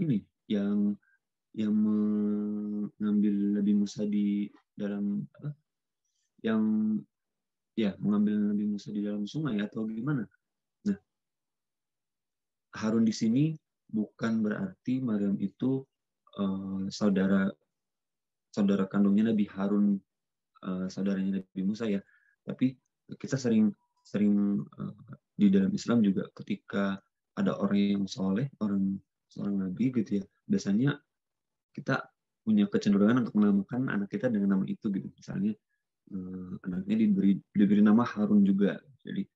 Speaker 1: ini yang mengambil Nabi Musa di dalam apa? Yang mengambil Nabi Musa di dalam sungai atau gimana? Nah, Harun di sini bukan berarti Maryam itu saudara kandungnya Nabi Harun, saudaranya Nabi Musa ya. Tapi kita sering di dalam Islam juga ketika ada orang yang soleh, seorang nabi gitu ya, biasanya kita punya kecenderungan untuk menamakan anak kita dengan nama itu gitu. Misalnya anaknya diberi nama Harun juga. Jadi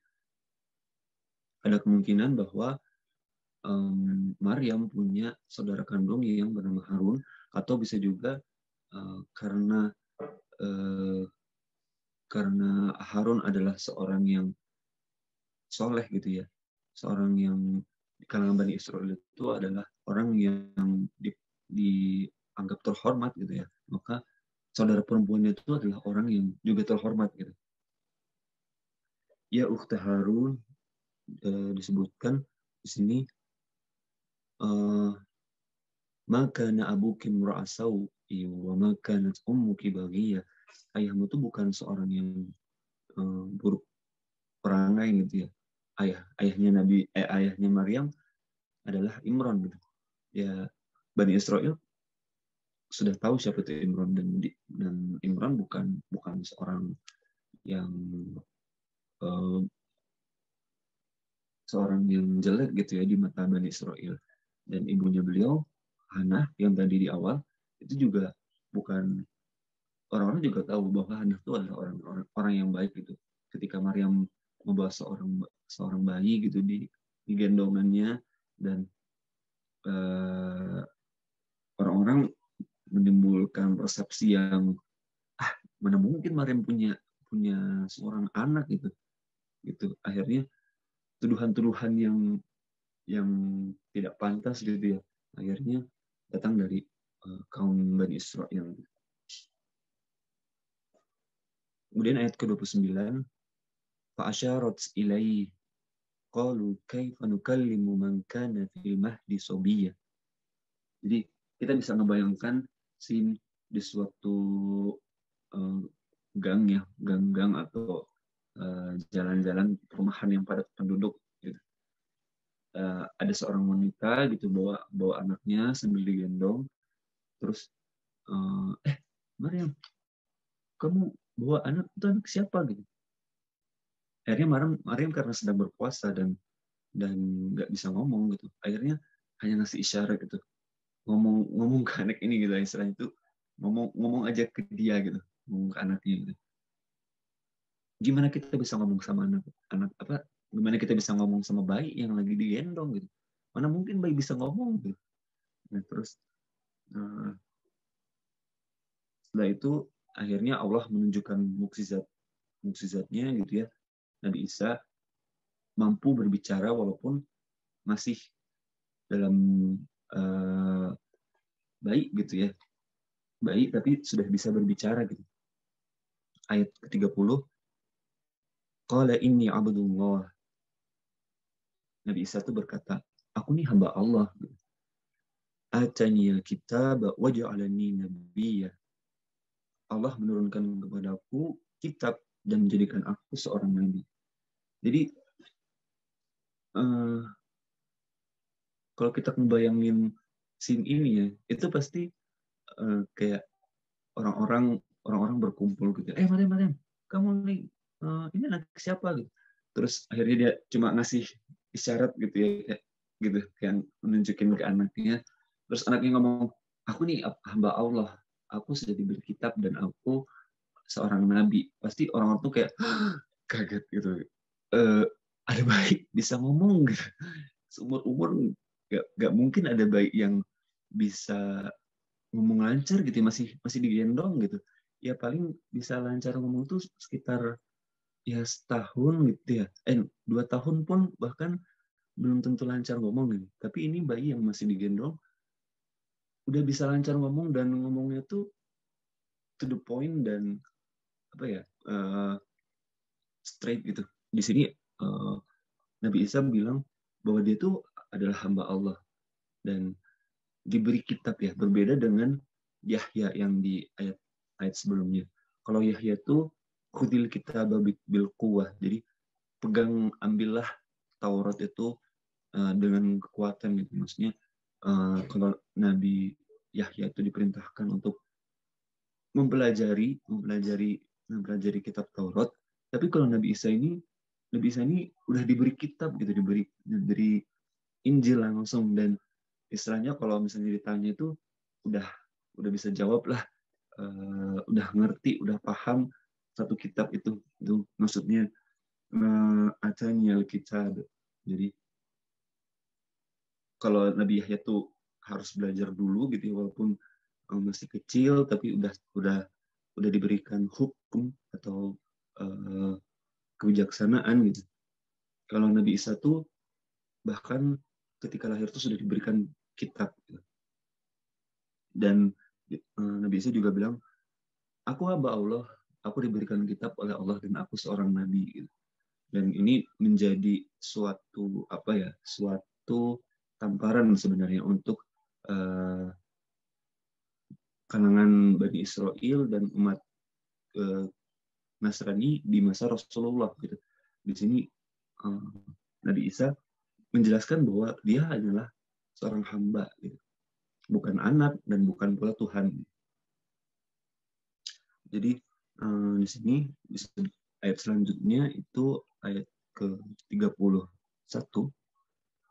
Speaker 1: ada kemungkinan bahwa Maryam punya saudara kandung yang bernama Harun, atau bisa juga karena Harun adalah seorang yang soleh gitu ya, seorang yang di kalangan Bani Israel itu adalah orang yang dianggap terhormat gitu ya, maka saudara perempuannya itu adalah orang yang juga terhormat gitu. Ya ukhta Harun disebutkan di sini maka na abuki imra'a sau'i wa ma kanat ummuki baghiyah. Ayahmu itu bukan seorang yang buruk perangai gitu ya. Ayahnya Maryam adalah Imran gitu. Ya, Bani Israel sudah tahu siapa itu Imran, dan Imran bukan seorang yang jelek gitu ya di mata Bani Israel. Dan ibunya beliau Hannah yang tadi di awal itu juga bukan, orang-orang juga tahu bahwa Hannah itu adalah orang yang baik gitu. Ketika Maryam membawa seorang bayi gitu di gendongannya, dan orang-orang menimbulkan persepsi yang mana mungkin Maryam punya seorang anak gitu. Akhirnya tuduhan-tuduhan yang tidak pantas gitu ya, akhirnya datang dari kaum Bani Israel. Kemudian ayat ke-29, fa'asyarat ilaihi qalu kaifa nukallimu man kana fil mahdi sabiyya. Jadi kita bisa ngebayangkan scene di suatu gang atau jalan-jalan perumahan yang padat penduduk gitu. Ada seorang wanita gitu bawa anaknya sambil digendong, terus Maryam, kamu bawa itu anak siapa gitu. Akhirnya Maryam karena sedang berpuasa dan nggak bisa ngomong gitu, akhirnya hanya ngasih isyarat gitu, ngomong ke anak ini gitu, istilahnya itu ngomong aja ke dia gitu, ngomong ke anaknya gitu. Gimana kita bisa ngomong sama anak apa? Gimana kita bisa ngomong sama bayi yang lagi digendong gitu? Mana mungkin bayi bisa ngomong gitu. Nah, terus setelah itu akhirnya Allah menunjukkan mukjizatnya gitu ya. Nabi Isa mampu berbicara walaupun masih dalam bayi gitu ya. Bayi tapi sudah bisa berbicara gitu. Ayat ke-30, qala inni abdullah. Nabi Isa itu berkata, aku nih hamba Allah. Atani al-kitab wa ja'alani nabiyya. Allah menurunkan kepadaku kitab dan menjadikan aku seorang nabi. Jadi kalau kita ngebayangin scene ini ya, itu pasti kayak orang-orang berkumpul gitu. Mariam, kamu nih ini anak siapa gitu. Terus akhirnya dia cuma ngasih isyarat gitu ya, kayak gitu, kayak menunjukin ke anaknya. Terus anaknya ngomong, aku nih hamba Allah, aku sudah diberi kitab dan aku seorang nabi. Pasti orang-orang tuh kayak kaget gitu. Ada bayi bisa ngomong gitu. Seumur umur nggak mungkin ada bayi yang bisa ngomong lancar gitu, masih digendong gitu. Ya paling bisa lancar ngomong tuh sekitar ya setahun gitu ya. 2 tahun pun bahkan belum tentu lancar ngomong gitu. Tapi ini bayi yang masih digendong udah bisa lancar ngomong, dan ngomongnya tuh to the point dan apa ya, straight gitu. Di sini Nabi Isa bilang bahwa dia tuh adalah hamba Allah dan diberi kitab ya, berbeda dengan Yahya yang di ayat sebelumnya. Kalau Yahya tuh khudil kitab bil quwwah, jadi ambillah Taurat itu dengan kekuatan gitu. Maksudnya kalau Nabi Yahya itu diperintahkan untuk mempelajari kitab Taurat, tapi kalau Nabi Isa ini udah diberi kitab gitu, diberi Injil langsung, dan istilahnya kalau misalnya ditanya itu udah bisa jawab lah, udah ngerti, udah paham satu kitab itu maksudnya atani al-kitab. Jadi kalau Nabi Yahya tuh harus belajar dulu gitu ya, walaupun masih kecil tapi udah diberikan hukum atau kebijaksanaan gitu. Kalau Nabi Isa tuh bahkan ketika lahir tuh sudah diberikan kitab gitu. Dan Nabi Isa juga bilang, aku hamba Allah, aku diberikan kitab oleh Allah dan aku seorang nabi gitu. Dan ini menjadi suatu tamparan sebenarnya untuk kalangan Bani Israel dan umat Nasrani di masa Rasulullah gitu. Di sini Nabi Isa menjelaskan bahwa dia adalah seorang hamba gitu. Bukan anak dan bukan pula Tuhan. Jadi di sini ayat selanjutnya itu ayat ke-31.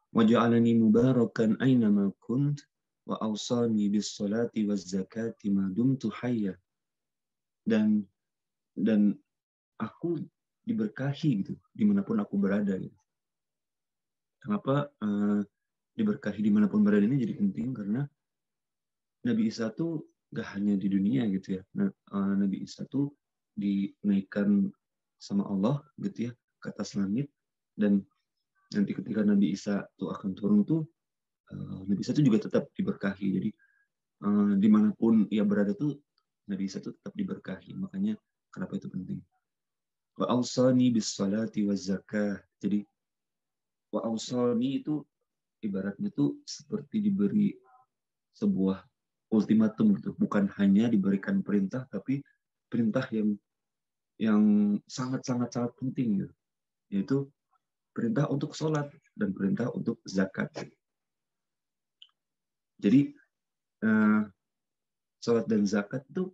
Speaker 1: Waja'alani mubarakan aynama kunt wa awsani bis salati waz zakati ma dumtu hayya. Dan aku diberkahi gitu dimanapun aku berada gitu. Kenapa diberkahi dimanapun berada ini jadi penting? Karena Nabi Isa tuh gak hanya di dunia gitu ya. Nabi Isa tuh dinaikkan sama Allah gitu ya ke atas langit, dan nanti ketika Nabi Isa tuh akan turun tuh Nabi Isa tuh juga tetap diberkahi. Jadi dimanapun ia berada tuh Nabi Isa tuh tetap diberkahi. Makanya kenapa itu penting. Wa awsani bis salati waz zakah. Jadi wa awsani itu ibaratnya tuh seperti diberi sebuah ultimatum gitu, bukan hanya diberikan perintah tapi perintah yang sangat penting gitu, yaitu perintah untuk sholat dan perintah untuk zakat. Jadi sholat dan zakat itu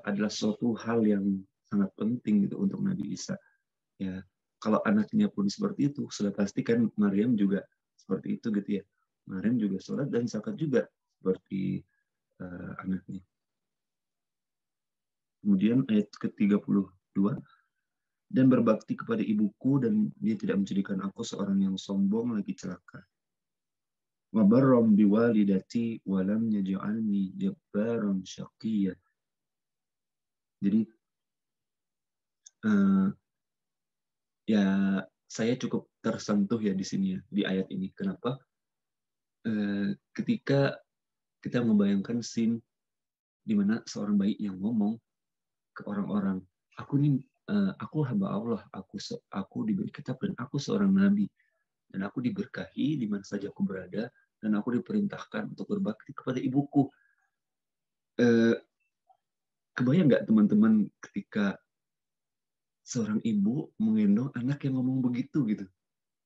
Speaker 1: adalah suatu hal yang sangat penting gitu untuk Nabi Isa. Ya, kalau anaknya pun seperti itu, sudah pasti kan Maryam juga seperti itu gitu ya. Maryam juga sholat dan zakat juga seperti anaknya. Kemudian ayat ke-32, dan berbakti kepada ibuku dan dia tidak menjadikan aku seorang yang sombong lagi celaka. Wa barram biwalidati wa lam yaj'alni jabbaran syaqiyya. Jadi ya saya cukup tersentuh ya di sini ya, di ayat ini. Kenapa? Ketika kita membayangkan scene di mana seorang bayi yang ngomong ke orang-orang, aku hamba Allah, aku diberi kitab dan aku seorang nabi, dan aku diberkahi di mana saja aku berada, dan aku diperintahkan untuk berbakti kepada ibuku. kebayang nggak teman-teman ketika seorang ibu menggendong anak yang ngomong begitu gitu.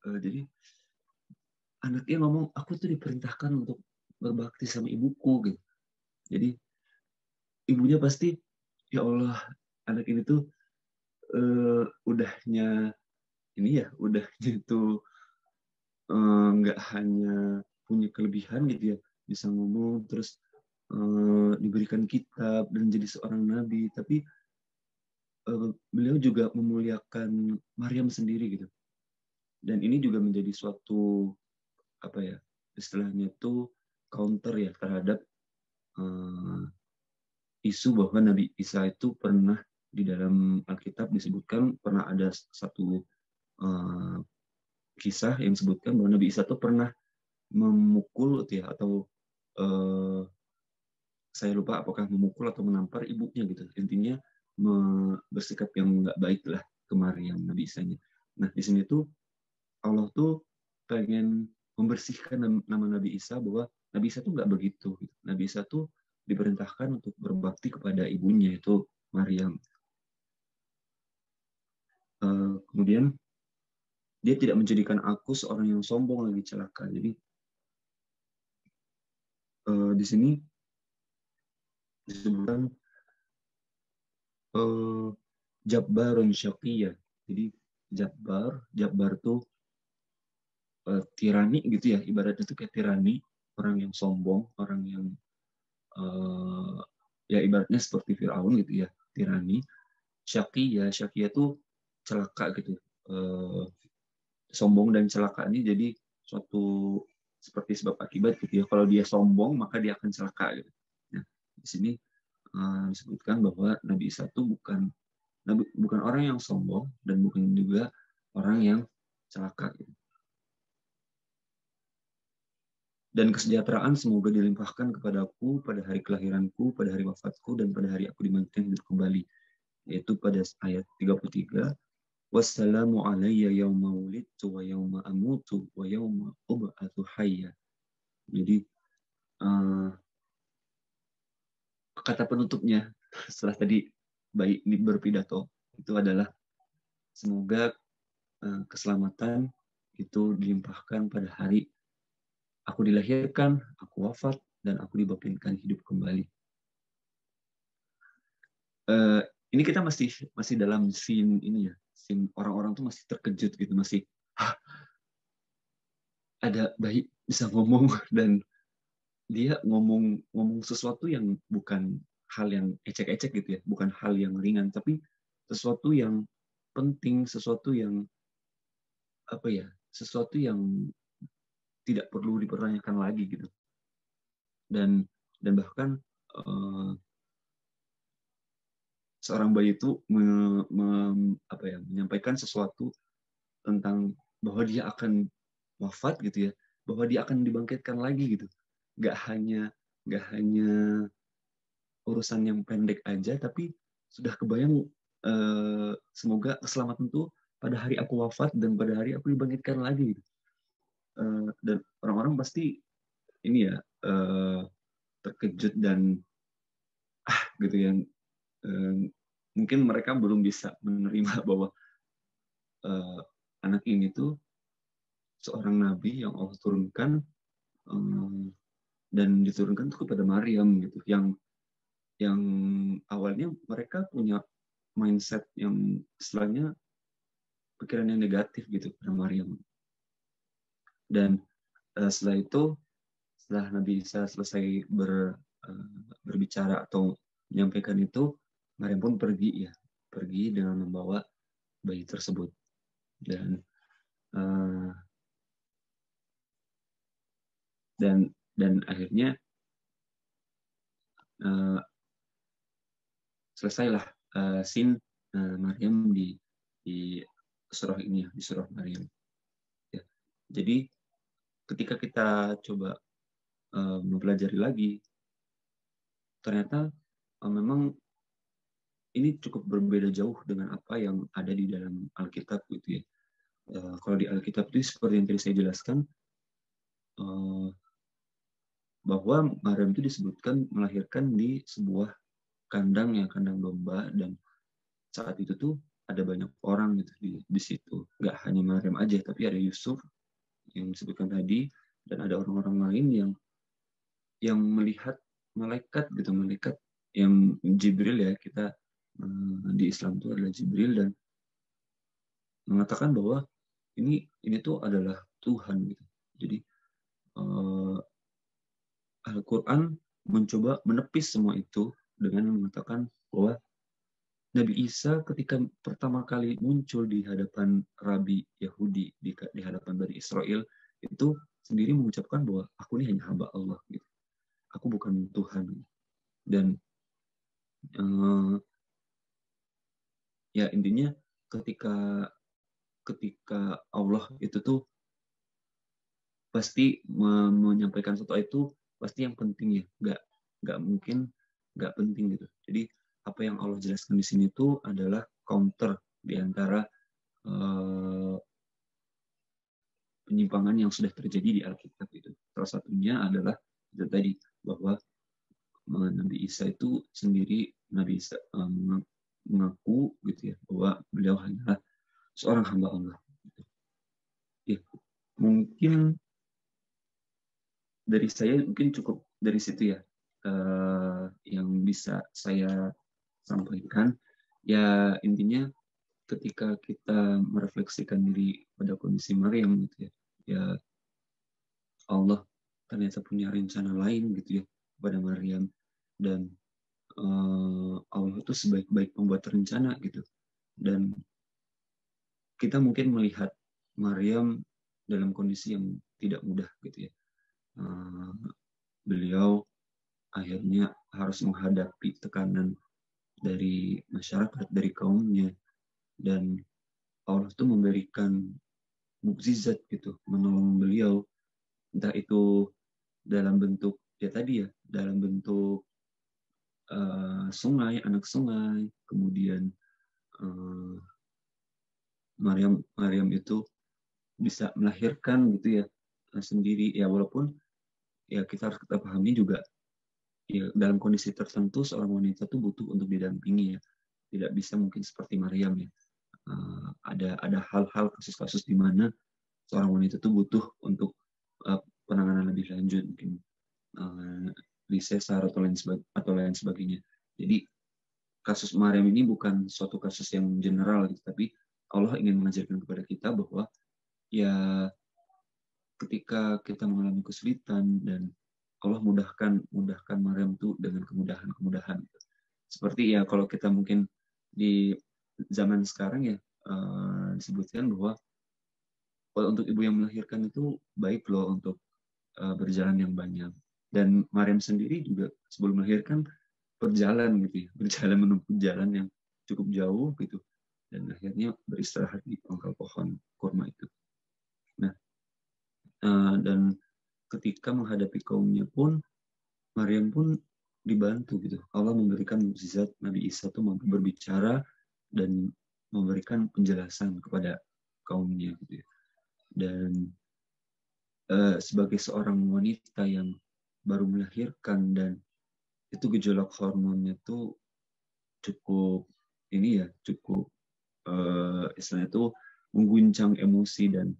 Speaker 1: Jadi anaknya ngomong, aku tuh diperintahkan untuk berbakti sama ibuku gitu. Jadi ibunya pasti, ya Allah, anak ini tuh udahnya ini ya, udahnya itu nggak hanya punya kelebihan gitu ya, bisa ngomong terus diberikan kitab dan jadi seorang nabi, tapi beliau juga memuliakan Maryam sendiri gitu. Dan ini juga menjadi suatu apa ya, istilahnya itu counter ya terhadap isu bahwa Nabi Isa itu pernah di dalam Alkitab disebutkan pernah ada satu kisah yang disebutkan bahwa Nabi Isa itu pernah memukul ya, atau saya lupa apakah memukul atau menampar ibunya gitu. Intinya bersikap yang nggak baik lah ke Maryam, Nabi Isa-nya. Nah di sini tuh Allah tuh pengen membersihkan nama Nabi Isa, bahwa Nabi Isa tuh nggak begitu. Nabi Isa tuh diperintahkan untuk berbakti kepada ibunya, itu Maryam. Kemudian dia tidak menjadikan aku seorang yang sombong lagi celaka. Jadi di sini disebutkan Jabbarun Syaqiyah. Jadi Jabbar tuh tirani gitu ya, ibaratnya tuh kayak tirani, orang yang sombong, orang yang ya ibaratnya seperti Firaun gitu ya, tirani. Syaqiyah tuh celaka gitu. Sombong dan celaka ini jadi suatu seperti sebab akibat gitu ya. Kalau dia sombong maka dia akan celaka gitu. Nah, di sini disebutkan bahwa Nabi Isa itu bukan orang yang sombong dan bukan juga orang yang celaka gitu. Dan kesejahteraan semoga dilimpahkan kepadaku pada hari kelahiranku, pada hari wafatku, dan pada hari aku dibangkitkan hidup kembali. Yaitu pada ayat 33. Wassalamu alayya yawma wulidtu wa yawma amutu wa yawma ub'atsu hayya. Jadi kata penutupnya setelah tadi baik berpidato itu adalah semoga keselamatan itu dilimpahkan pada hari aku dilahirkan, aku wafat, dan aku dibangkitkan hidup kembali. Ini kita masih dalam scene ini ya, scene orang-orang tuh masih terkejut gitu, masih ada bayi bisa ngomong, dan dia ngomong sesuatu yang bukan hal yang ecek-ecek gitu ya, bukan hal yang ringan, tapi sesuatu yang penting, sesuatu yang apa ya, sesuatu yang tidak perlu dipertanyakan lagi gitu. Dan bahkan seorang bayi itu menyampaikan sesuatu tentang bahwa dia akan wafat gitu ya, bahwa dia akan dibangkitkan lagi gitu. Nggak hanya urusan yang pendek aja, tapi sudah kebayang semoga keselamatan itu pada hari aku wafat dan pada hari aku dibangkitkan lagi gitu. Dan orang-orang pasti ini ya terkejut dan gitu ya, mungkin mereka belum bisa menerima bahwa anak ini tuh seorang nabi yang Allah turunkan, dan diturunkan tuh kepada Maryam gitu, yang awalnya mereka punya mindset yang istilahnya pikiran yang negatif gitu pada Maryam. Dan setelah itu, setelah Nabi Isa selesai berbicara atau menyampaikan itu, Maryam pun pergi dengan membawa bayi tersebut. Dan akhirnya selesailah scene Maryam di surah ini ya, di surah Maryam. Ya. Jadi ketika kita coba mempelajari lagi, ternyata memang ini cukup berbeda jauh dengan apa yang ada di dalam Alkitab gitu ya. Kalau di Alkitab itu seperti yang tadi saya jelaskan, bahwa Maryam itu disebutkan melahirkan di sebuah kandang domba, dan saat itu tuh ada banyak orang gitu di situ, nggak hanya Maryam aja, tapi ada Yusuf yang disebutkan tadi, dan ada orang-orang lain yang melihat malaikat gitu, malaikat yang Jibril ya, kita di Islam itu adalah Jibril, dan mengatakan bahwa ini tuh adalah Tuhan gitu. Jadi Al-Quran mencoba menepis semua itu dengan mengatakan bahwa Nabi Isa ketika pertama kali muncul di hadapan Rabi Yahudi, di hadapan Bani Israel, itu sendiri mengucapkan bahwa aku ini hanya hamba Allah gitu. Aku bukan Tuhan. Dan ya intinya ketika Allah itu tuh pasti menyampaikan sesuatu itu pasti yang penting ya, nggak mungkin nggak penting gitu. Jadi apa yang Allah jelaskan di sini itu adalah counter di antara penyimpangan yang sudah terjadi di Alkitab itu. Salah satunya adalah itu tadi, bahwa Nabi Isa itu sendiri, Nabi Isa mengaku gitu ya, bahwa beliau hanyalah seorang hamba Allah. Ya, mungkin dari saya mungkin cukup dari situ ya, yang bisa saya sampaikan. Ya intinya ketika kita merefleksikan diri pada kondisi Maryam gitu ya, ya Allah ternyata punya rencana lain gitu ya kepada Maryam, dan Allah itu sebaik-baik pembuat rencana gitu. Dan kita mungkin melihat Maryam dalam kondisi yang tidak mudah gitu ya. Beliau akhirnya harus menghadapi tekanan dari masyarakat, dari kaumnya, dan Allah itu memberikan mukjizat gitu, menolong beliau, entah itu dalam bentuk ya tadi ya, dalam bentuk sungai, anak sungai, kemudian Maryam itu bisa melahirkan gitu ya sendiri ya, walaupun ya kita harus pahami juga ya dalam kondisi tertentu seorang wanita tuh butuh untuk didampingi ya, tidak bisa mungkin seperti Maryam ya. Ada hal-hal, kasus-kasus di mana seorang wanita tuh butuh untuk penanganan lebih lanjut, mungkin di sesar atau lain sebagainya. Jadi kasus Maryam ini bukan suatu kasus yang general gitu, tapi Allah ingin mengajarkan kepada kita bahwa ya ketika kita mengalami kesulitan, dan Allah mudahkan Maryam itu dengan kemudahan. Seperti ya kalau kita mungkin di zaman sekarang ya disebutkan bahwa untuk ibu yang melahirkan itu baik loh untuk berjalan yang banyak. Dan Maryam sendiri juga sebelum melahirkan berjalan gitu ya, berjalan menempuh jalan yang cukup jauh gitu, dan akhirnya beristirahat di pangkal pohon kurma itu. Nah, dan ketika menghadapi kaumnya pun, Maryam pun dibantu gitu. Allah memberikan mukjizat, Nabi Isa itu mampu berbicara dan memberikan penjelasan kepada kaumnya gitu ya. Dan sebagai seorang wanita yang baru melahirkan, dan itu gejolak hormonnya tuh cukup ini ya, cukup istilahnya tuh mengguncang emosi, dan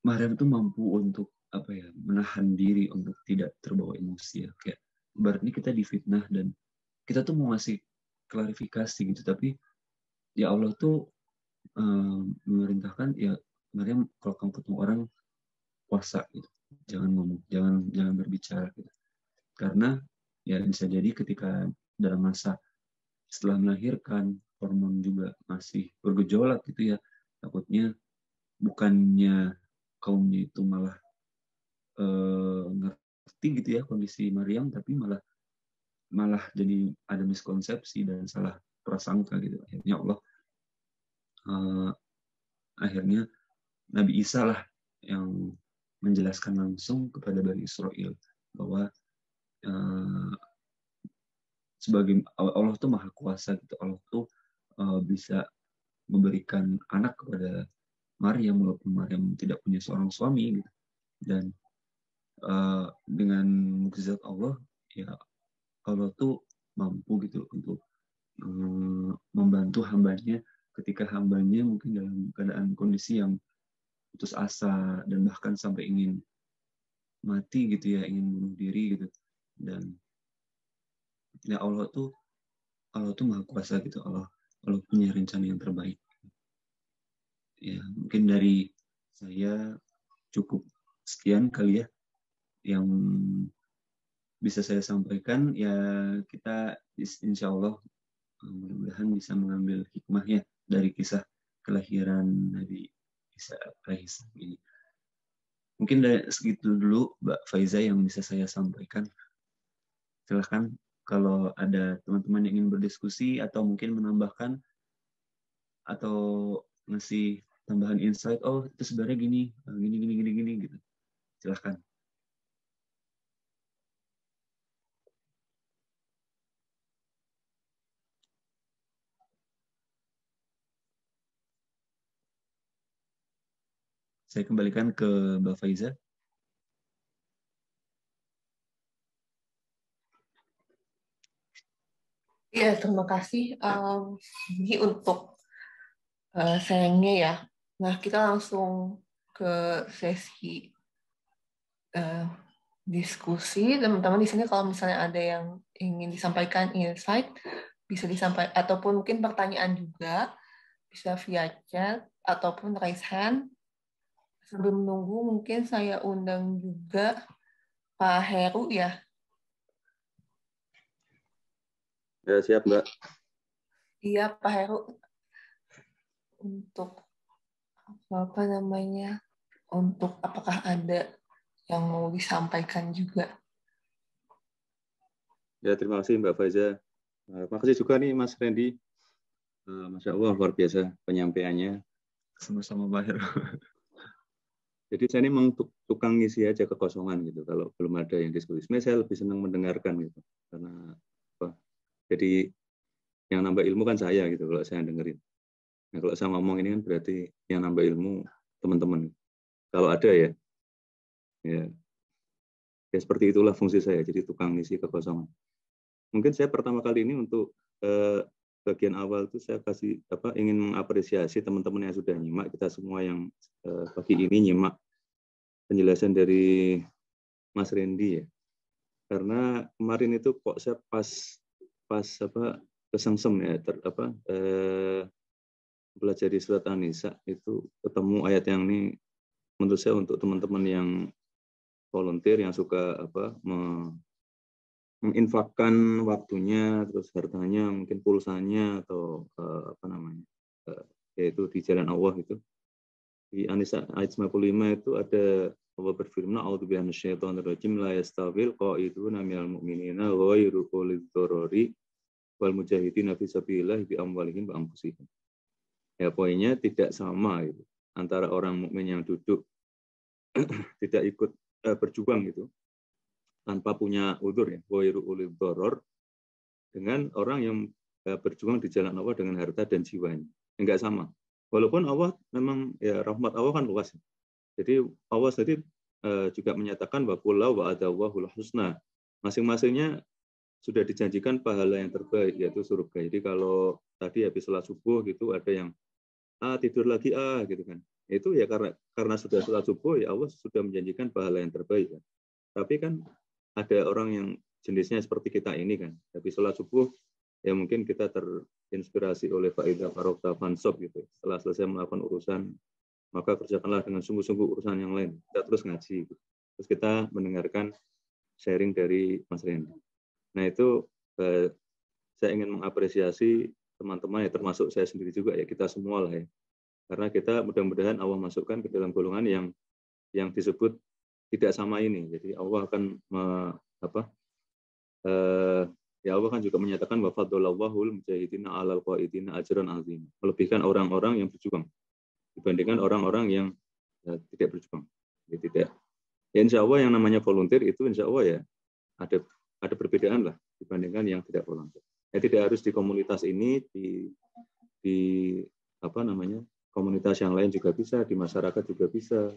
Speaker 1: Maryam tuh mampu untuk apa ya, menahan diri untuk tidak terbawa emosi ya. Kayak berarti kita difitnah dan kita tuh mau ngasih klarifikasi gitu, tapi ya Allah tuh memerintahkan ya, Maryam kalau kamu ketemu orang puasa gitu, jangan ngomong, jangan berbicara gitu, karena ya bisa jadi ketika dalam masa setelah melahirkan hormon juga masih bergejolak gitu ya, takutnya bukannya kaumnya itu malah ngerti gitu ya kondisi Maryam, tapi malah jadi ada miskonsepsi dan salah prasangka gitu. Akhirnya Nabi Isa lah yang menjelaskan langsung kepada Bani Israel bahwa sebagai Allah tuh maha kuasa gitu, Allah tuh bisa memberikan anak kepada Maryam walaupun Maryam tidak punya seorang suami gitu. Dan dengan mukjizat Allah ya, Allah tuh mampu gitu untuk membantu hambanya ketika hambanya mungkin dalam keadaan kondisi yang putus asa dan bahkan sampai ingin mati gitu ya, ingin bunuh diri gitu. Dan ya Allah tuh maha kuasa gitu. Allah punya rencana yang terbaik. Ya mungkin dari saya cukup sekian kali ya yang bisa saya sampaikan. Ya kita insya Allah mudah-mudahan bisa mengambil hikmahnya dari kisah kelahiran Nabi Isa alaihissalam ini. Mungkin dari segitu dulu Mbak Faiza yang bisa saya sampaikan. Silahkan kalau ada teman-teman yang ingin berdiskusi atau mungkin menambahkan atau ngasih tambahan insight, oh itu sebenarnya gini gitu. Silahkan. Saya kembalikan ke Mbak Faiza.
Speaker 2: Iya, terima kasih. Ini untuk sayangnya ya. Nah, kita langsung ke sesi diskusi. Teman-teman di sini kalau misalnya ada yang ingin disampaikan insight, bisa disampaikan, ataupun mungkin pertanyaan juga, bisa via chat, ataupun raise hand. Sambil menunggu, mungkin saya undang juga Pak Heru ya.
Speaker 3: Ya, siap, Mbak.
Speaker 2: Iya, Pak Heru. Untuk apa namanya? Untuk apakah ada yang mau disampaikan juga?
Speaker 3: Ya, terima kasih Mbak Faiza. Terima kasih juga nih Mas Randy. Masya Allah, luar biasa penyampaiannya.
Speaker 1: Sama-sama Pak Heru.
Speaker 3: Jadi saya ini memang tukang ngisi aja kekosongan gitu. Kalau belum ada yang diskusi, sebenarnya saya lebih senang mendengarkan gitu. Karena apa? Jadi yang nambah ilmu kan saya gitu kalau saya dengerin. Nah, kalau saya ngomong ini kan berarti yang nambah ilmu teman-teman. Kalau ada ya, ya seperti itulah fungsi saya. Jadi tukang ngisi kekosongan. Mungkin saya pertama kali ini untuk bagian awal itu saya ingin mengapresiasi teman-teman yang sudah nyimak, kita semua yang pagi ini nyimak penjelasan dari Mas Randy ya. Karena kemarin itu kok saya pas kesengsem ya pelajari surat An-Nisa itu ketemu ayat yang ini menurut saya untuk teman-teman yang volunteer yang suka menginfakkan waktunya, terus hartanya, mungkin pulsanya atau yaitu di jalan Allah itu. Di An-Nisa ayat 95 itu ada Allah berfirman, "A'udzubillahi minasyaitonir rajim, la yastawil qa'iduna minal mu'minina ghairu ulil dharari wal mujahidina fi sabilillah bi amwalihim wa anfusihim." Ya poinnya tidak sama gitu antara orang mukmin yang duduk tidak ikut berjuang gitu tanpa punya udzur ya, ghairu ulil dharar, dengan orang yang berjuang di jalan Allah dengan harta dan jiwanya. Enggak sama. Walaupun Allah memang ya rahmat Allah kan luas. Jadi Allah sendiri juga menyatakan wa qul wa adawahul husna. Masing-masingnya sudah dijanjikan pahala yang terbaik yaitu surga. Jadi kalau tadi habis sholat subuh gitu ada yang tidur lagi gitu kan. Itu ya karena sudah sholat subuh ya Allah sudah menjanjikan pahala yang terbaik kan. Tapi kan ada orang yang jenisnya seperti kita ini kan. Habis sholat subuh ya mungkin kita terinspirasi oleh Faidah Farokta Fansop gitu. Setelah selesai melakukan urusan, maka kerjakanlah dengan sungguh-sungguh urusan yang lain. Kita terus ngaji. Gitu. Terus kita mendengarkan sharing dari Mas Randy. Nah itu saya ingin mengapresiasi teman-teman ya, termasuk saya sendiri juga ya, kita semua lah ya. Karena kita mudah-mudahan Allah masukkan ke dalam golongan yang disebut tidak sama ini. Jadi Allah akan ya Allah kan juga menyatakan wa fadlallahul mujahidina 'alal qaidina ajran 'azim. Melebihkan orang-orang yang berjuang dibandingkan orang-orang yang tidak berjuang. Jadi tidak. Ya insya Allah yang namanya volunteer itu insya Allah ya ada perbedaan lah dibandingkan yang tidak volunteer. Ya tidak harus di komunitas ini di komunitas yang lain juga bisa, di masyarakat juga bisa,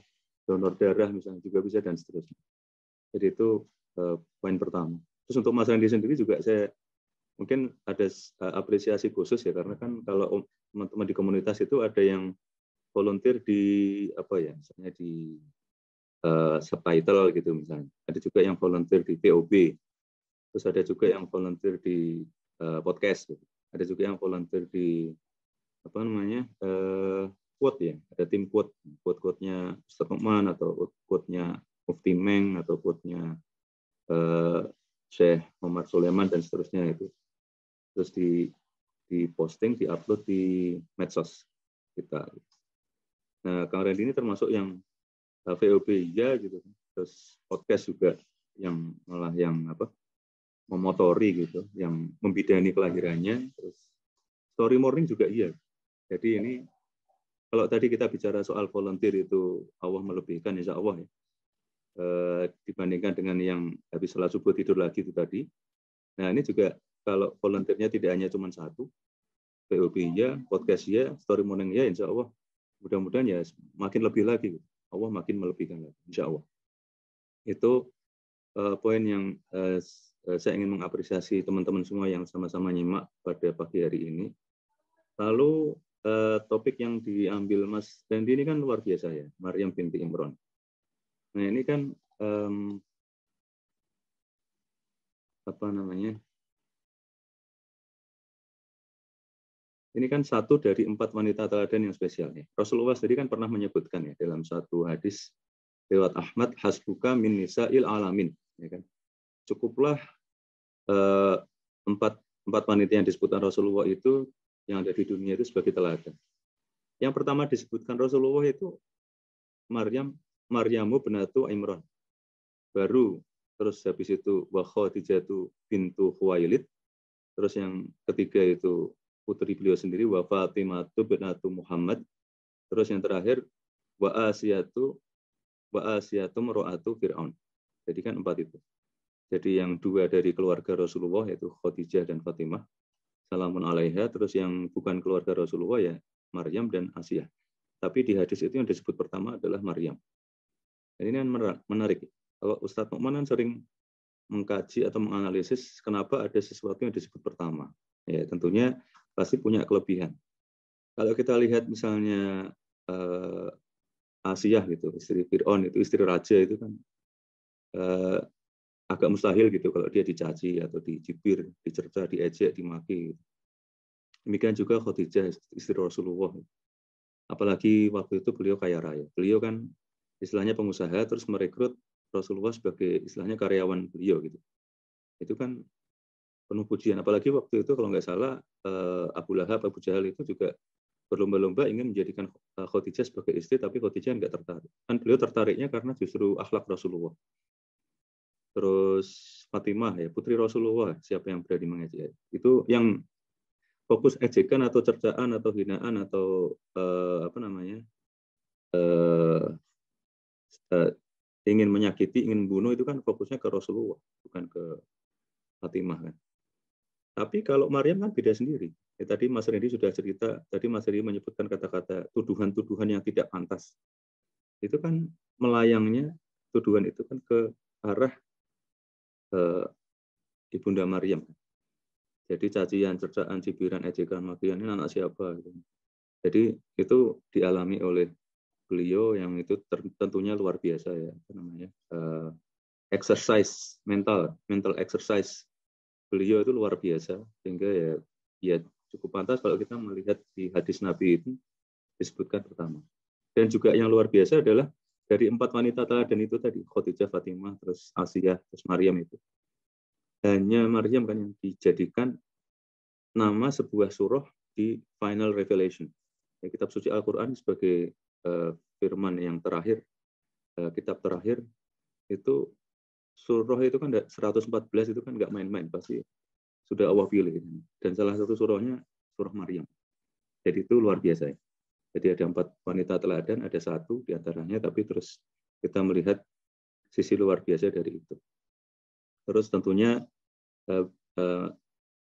Speaker 3: donor darah misalnya juga bisa dan seterusnya. Jadi itu poin pertama. Terus untuk Mas Randy sendiri juga saya mungkin ada apresiasi khusus ya, karena kan kalau teman-teman di komunitas itu ada yang volunteer di apa ya, misalnya di subtitle gitu misalnya. Ada juga yang volunteer di POB. Terus ada juga yang volunteer di podcast gitu. Ada juga yang volunteer di apa namanya? Quote ya. Ada tim quote-nya Ustaz Nukman atau quote-nya Mufti Meng atau quote-nya Syekh Muhammad Sulaiman dan seterusnya itu. Terus di posting, di-upload di medsos kita. Nah, Kang Randy ini termasuk yang VOB ya gitu, terus podcast juga yang malah yang apa memotori gitu, yang membidani kelahirannya, terus story morning juga iya. Jadi ini kalau tadi kita bicara soal volunteer itu Allah melebihkan, insya Allah ya, dibandingkan dengan yang habis sholat subuh tidur lagi itu tadi. Nah ini juga kalau volunteernya tidak hanya cuma satu, VOB ya, podcast ya, story morning ya, insya Allah mudah-mudahan ya makin lebih lagi. Allah makin melebihkan lagi, insya Allah. Itu poin yang saya ingin mengapresiasi teman-teman semua yang sama-sama nyimak pada pagi hari ini. Lalu topik yang diambil Mas Randy ini kan luar biasa ya, Maryam binti Imran. Nah ini kan apa namanya? Ini kan satu dari 4 wanita teladan yang spesial. Ya. Rasulullah sendiri kan pernah menyebutkan ya dalam satu hadis lewat Ahmad, hasbuka min nisa'il alamin. Ya kan? Cukuplah 4 wanita yang disebutkan Rasulullah itu yang ada di dunia itu sebagai teladan. Yang pertama disebutkan Rasulullah itu Maryamu bintu Imran. Baru terus habis itu wa Khadijatu bintu Khuwailid. Terus yang ketiga itu putri beliau sendiri wa Fatimatu bintu Muhammad. Terus yang terakhir wa Asiyatu mar'atu Fir'aun. Jadi kan 4 itu. Jadi yang 2 dari keluarga Rasulullah yaitu Khadijah dan Fatimah. Salamun alaiha. Terus yang bukan keluarga Rasulullah ya Maryam dan Asiyah. Tapi di hadis itu yang disebut pertama adalah Maryam. Dan ini menarik. Kalau Ustadz Nukman kan sering mengkaji atau menganalisis kenapa ada sesuatu yang disebut pertama. Ya tentunya pasti punya kelebihan. Kalau kita lihat misalnya Asiyah gitu, istri Fir'aun itu, istri raja itu kan agak mustahil gitu kalau dia dicaci atau dicibir, dicerca, diejek, dimaki. Demikian juga Khadijah, istri Rasulullah. Apalagi waktu itu beliau kaya raya. Beliau kan istilahnya pengusaha, terus merekrut Rasulullah sebagai istilahnya karyawan beliau gitu. Itu kan penuh pujian. Apalagi waktu itu kalau nggak salah Abu Lahab, Abu Jahal itu juga berlomba-lomba ingin menjadikan Khadijah sebagai istri, tapi Khadijah nggak tertarik. Kan beliau tertariknya karena justru akhlak Rasulullah. Terus Fatimah ya putri Rasulullah, siapa yang berani mengejek? Itu yang fokus ejekan atau cercaan atau hinaan atau apa namanya ingin menyakiti, ingin bunuh itu kan fokusnya ke Rasulullah, bukan ke Fatimah kan. Tapi kalau Maryam kan beda sendiri. Ya, tadi Mas Randy sudah cerita, tadi Mas Randy menyebutkan kata-kata tuduhan-tuduhan yang tidak pantas. Itu kan melayangnya tuduhan itu kan ke arah Ibunda Maryam. Jadi cacian, cercaan, cibiran, ejekan, makian ini anak siapa? Gitu. Jadi itu dialami oleh beliau yang itu tentunya luar biasa ya, apa namanya? Exercise mental exercise beliau itu luar biasa sehingga ya cukup pantas kalau kita melihat di hadis Nabi itu disebutkan pertama. Dan juga yang luar biasa adalah dari 4 wanita teladan itu tadi Khadijah, Fatimah, terus Asiyah, terus Maryam itu. Hanya Maryam kan yang dijadikan nama sebuah surah di Final Revelation. Ya, kitab suci Al-Quran sebagai firman yang terakhir, kitab terakhir itu surah itu kan 114 itu kan nggak main-main, pasti sudah Allah pilih. Dan salah satu surahnya surah Maryam. Jadi itu luar biasa ya. Jadi ada 4 wanita teladan, ada 1 diantaranya, tapi terus kita melihat sisi luar biasa dari itu. Terus tentunya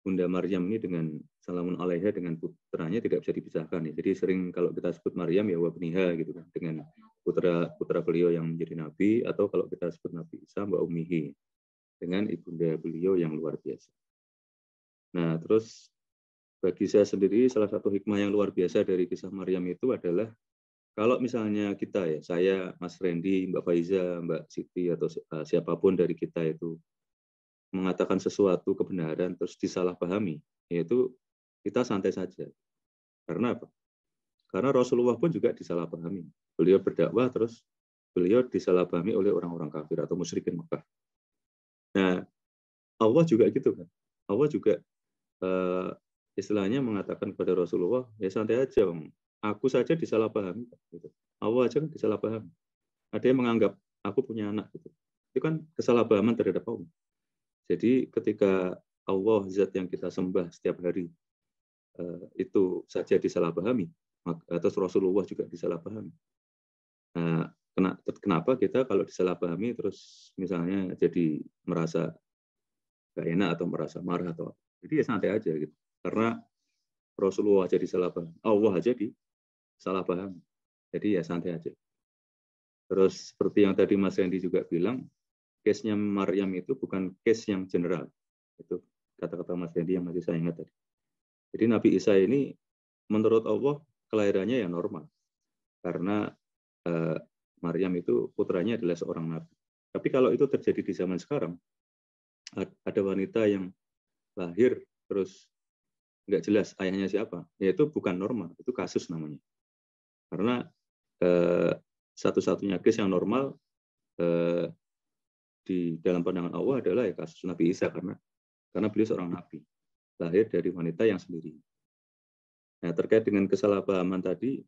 Speaker 3: Bunda Maryam ini dengan salamun alaiha dengan putranya tidak bisa dipisahkan ya. Jadi sering kalau kita sebut Maryam ya wabniha gitu kan, dengan putra beliau yang menjadi nabi, atau kalau kita sebut Nabi Isa wa ummihi dengan ibunda beliau yang luar biasa. Nah, terus bagi saya sendiri salah satu hikmah yang luar biasa dari kisah Maryam itu adalah kalau misalnya kita ya, saya, Mas Randy, Mbak Faiza, Mbak Siti atau siapapun dari kita itu mengatakan sesuatu kebenaran terus disalahpahami, yaitu kita santai saja. Karena apa? Karena Rasulullah pun juga disalahpahami. Beliau berdakwah terus beliau disalahpahami oleh orang-orang kafir atau musyrikin Mekah. Nah, Allah juga gitu kan. Allah juga istilahnya mengatakan kepada Rasulullah, ya santai aja, Bang. Aku saja disalahpahami. Gitu. Allah aja kan disalahpahami. Ada yang menganggap aku punya anak. Gitu. Itu kan kesalahpahaman terhadap Allah. Jadi ketika Allah, zat yang kita sembah setiap hari, itu saja disalahpahami, atau Rasulullah juga disalahpahami. Nah, kenapa kita kalau disalahpahami terus misalnya jadi merasa gak enak atau merasa marah atau apa. Jadi ya santai aja gitu. Karena Rasulullah jadi salah paham, Allah aja salah paham. Jadi ya santai aja. Terus seperti yang tadi Mas Randy juga bilang, case-nya Maryam itu bukan case yang general. Itu kata-kata Mas Randy yang masih saya ingat tadi. Jadi Nabi Isa ini menurut Allah kelahirannya yang normal. Karena Maryam itu putranya adalah seorang nabi. Tapi kalau itu terjadi di zaman sekarang, ada wanita yang lahir terus nggak jelas ayahnya siapa, yaitu bukan normal, itu kasus namanya. Karena satu-satunya case yang normal di dalam pandangan Allah adalah ya kasus Nabi Isa karena beliau seorang nabi, lahir dari wanita yang sendiri. Nah, terkait dengan kesalahpahaman tadi,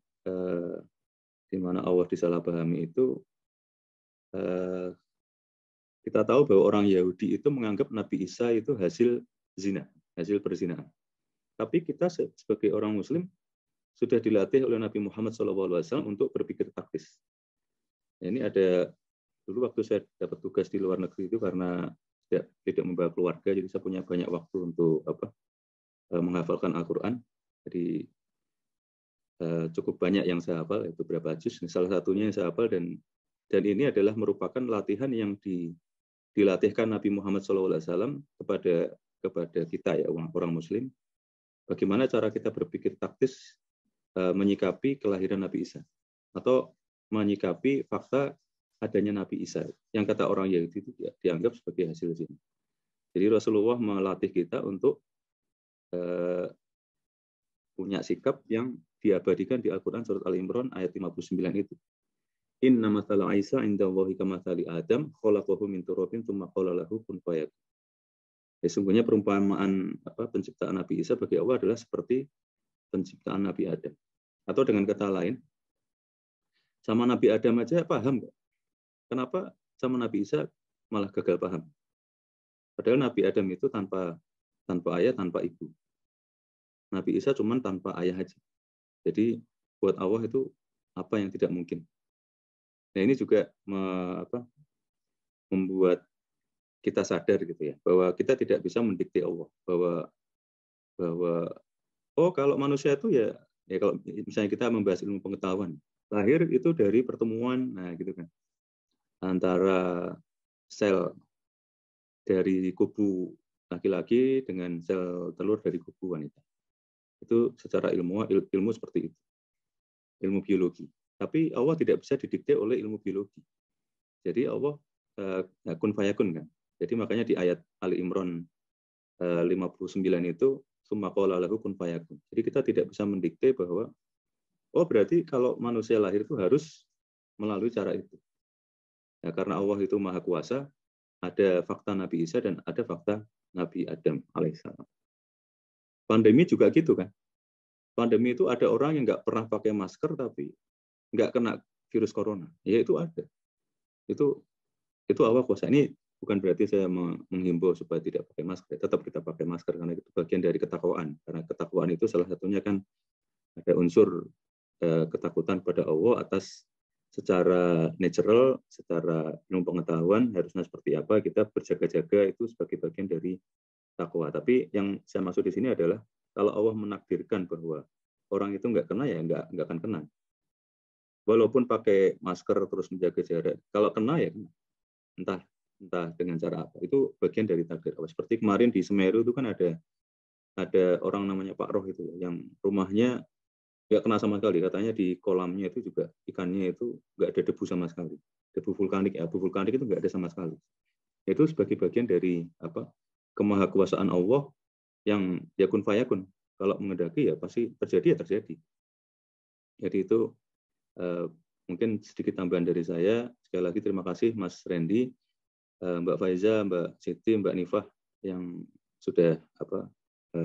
Speaker 3: di mana Allah disalahpahami itu, kita tahu bahwa orang Yahudi itu menganggap Nabi Isa itu hasil zina, hasil perzinahan. Tapi kita sebagai orang Muslim sudah dilatih oleh Nabi Muhammad SAW untuk berpikir taktis. Ini ada dulu waktu saya dapat tugas di luar negeri itu karena tidak membawa keluarga, jadi saya punya banyak waktu untuk menghafalkan Al-Quran. Jadi cukup banyak yang saya hafal, itu berapa juz. Salah satunya yang saya hafal dan ini adalah merupakan latihan yang dilatihkan Nabi Muhammad SAW kepada kita ya orang Muslim. Bagaimana cara kita berpikir taktis menyikapi kelahiran Nabi Isa atau menyikapi fakta adanya Nabi Isa yang kata orang Yahudi itu dianggap sebagai hasil zina. Jadi Rasulullah melatih kita untuk punya sikap yang diabadikan di Al-Quran surat Al-Imran ayat 59 itu. Inna mathala Isa indallahi kamathali Adam khalaqahu min turabin tsumma qala lahu kun fayakun. Sesungguhnya perumpamaan penciptaan Nabi Isa bagi Allah adalah seperti penciptaan Nabi Adam. Atau dengan kata lain, sama Nabi Adam aja paham nggak? Kenapa sama Nabi Isa malah gagal paham? Padahal Nabi Adam itu tanpa ayah, tanpa ibu. Nabi Isa cuma tanpa ayah aja. Jadi buat Allah itu apa yang tidak mungkin. Nah ini juga membuat kita sadar gitu ya, bahwa kita tidak bisa mendikte Allah, bahwa oh kalau manusia itu ya kalau misalnya kita membahas ilmu pengetahuan, lahir itu dari pertemuan, nah gitu kan, antara sel dari kubu laki-laki dengan sel telur dari kubu wanita. Itu secara ilmu seperti itu, ilmu biologi. Tapi Allah tidak bisa didikte oleh ilmu biologi. Jadi Allah kun fayakun kan. Jadi makanya di ayat Ali Imran 59 itu summa qala lahu kun fayakun. Jadi kita tidak bisa mendikte bahwa oh berarti kalau manusia lahir itu harus melalui cara itu. Ya, karena Allah itu Maha Kuasa, ada fakta Nabi Isa dan ada fakta Nabi Adam alaihissalam. Pandemi juga gitu kan. Pandemi itu ada orang yang nggak pernah pakai masker tapi nggak kena virus corona. Ya itu ada. Itu Allah kuasa. Ini bukan berarti saya menghimbau supaya tidak pakai masker. Tetap kita pakai masker karena itu bagian dari ketakwaan. Karena ketakwaan itu salah satunya kan ada unsur ketakutan pada Allah atas secara natural, secara ilmu pengetahuan harusnya seperti apa, kita berjaga-jaga itu sebagai bagian dari takwa. Tapi yang saya maksud di sini adalah kalau Allah menakdirkan bahwa orang itu nggak kena, ya nggak akan kena. Walaupun pakai masker terus menjaga jarak, kalau kena ya kena. Entah dengan cara apa. Itu bagian dari takdir Allah. Seperti kemarin di Semeru itu kan ada ada orang namanya Pak Roh itu yang rumahnya nggak kena sama sekali, katanya di kolamnya itu juga ikannya itu nggak ada debu sama sekali, debu vulkanik itu nggak ada sama sekali. Itu sebagai bagian dari kemahakuasaan Allah yang yakun fayakun, kalau menghendaki ya pasti terjadi ya terjadi. Jadi itu mungkin sedikit tambahan dari saya. Sekali lagi terima kasih Mas Randy, Mbak Faiza, Mbak Siti, Mbak Nifah yang sudah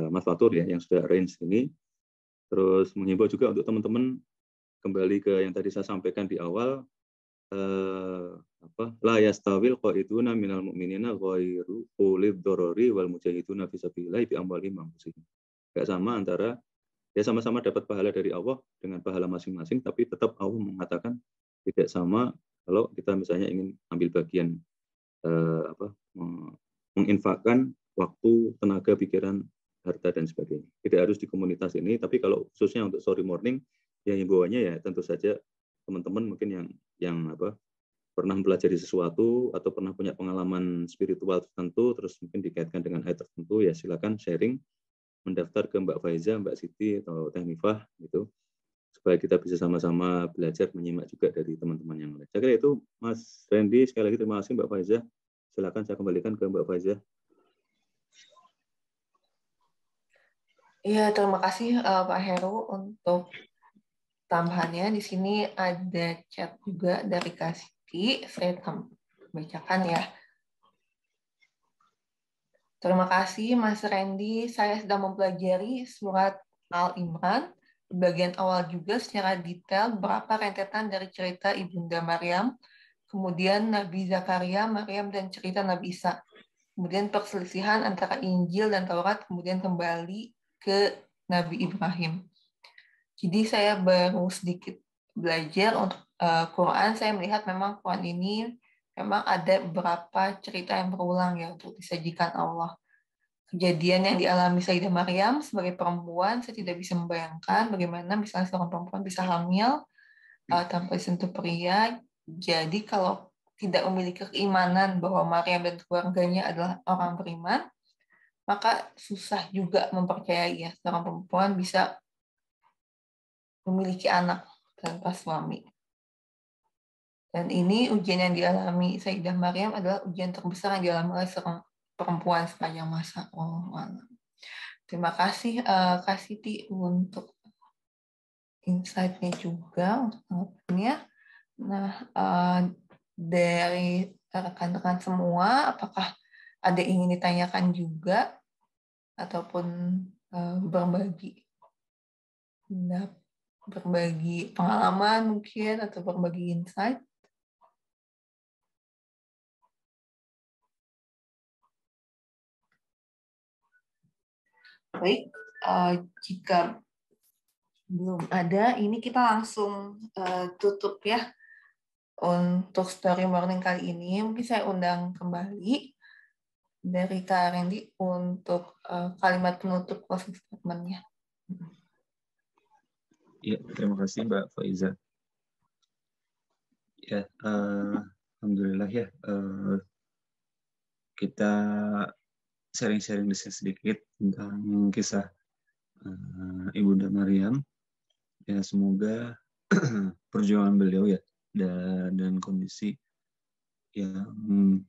Speaker 3: Mas Fatur ya yang sudah arrange ini. Terus menghimbau juga untuk teman-teman kembali ke yang tadi saya sampaikan di awal, la yastawil qaiduna minal mu'minina ghairu ulil dorori wal mujahiduna fi sabilillah bi amwalihim anfusihim. Enggak sama antara ya sama-sama dapat pahala dari Allah dengan pahala masing-masing, tapi tetap Allah mengatakan tidak sama kalau kita misalnya ingin ambil bagian menginfakkan waktu, tenaga, pikiran, harta dan sebagainya. Tidak harus di komunitas ini, tapi kalau khususnya untuk Story Morning, ya himbauannya ya tentu saja teman-teman mungkin yang pernah mempelajari sesuatu atau pernah punya pengalaman spiritual tertentu, terus mungkin dikaitkan dengan ayat tertentu, ya silakan sharing, mendaftar ke Mbak Faiza, Mbak Siti atau Teh Nifah gitu, supaya kita bisa sama-sama belajar menyimak juga dari teman-teman yang lain. Saya kira itu Mas Randy, sekali lagi terima kasih Mbak Faiza. Silakan saya kembalikan ke Mbak Faiza.
Speaker 2: Iya, terima kasih Pak Heru untuk tambahannya. Di sini ada chat juga dari Kak Siti. Saya bacakan ya. Terima kasih Mas Randy. Saya sedang mempelajari surat Al-Imran. Di bagian awal juga secara detail berapa rentetan dari cerita Ibunda Maryam, kemudian Nabi Zakaria, Maryam, dan cerita Nabi Isa. Kemudian perselisihan antara Injil dan Taurat, kemudian kembali ke Nabi Ibrahim. Jadi saya baru sedikit belajar untuk Quran. Saya melihat memang Quran ini memang ada beberapa cerita yang berulang ya untuk disajikan Allah. Kejadian yang dialami Sayyidah Maryam sebagai perempuan, saya tidak bisa membayangkan bagaimana misalnya seorang perempuan bisa hamil tanpa disentuh pria. Jadi kalau tidak memiliki keimanan bahwa Maryam dan keluarganya adalah orang beriman, maka susah juga mempercayai ya seorang perempuan bisa memiliki anak tanpa suami. Dan ini ujian yang dialami Sayyidah Maryam adalah ujian terbesar yang dialami oleh seorang perempuan sepanjang masa. Terima kasih Kak Siti untuk insight-nya juga. Nah, dari rekan-rekan semua, apakah ada yang ingin ditanyakan juga ataupun berbagi pengalaman mungkin atau berbagi insight? Baik, jika belum ada, ini kita langsung tutup ya untuk Story Morning kali ini. Mungkin saya undang kembali dari Kak Randy untuk kalimat penutup closing statement-nya.
Speaker 1: Ya, terima kasih Mbak Faiza. Ya, alhamdulillah ya, kita sharing-sharing sedikit tentang kisah Ibunda Maryam. Ya, semoga perjuangan beliau ya dan kondisi yang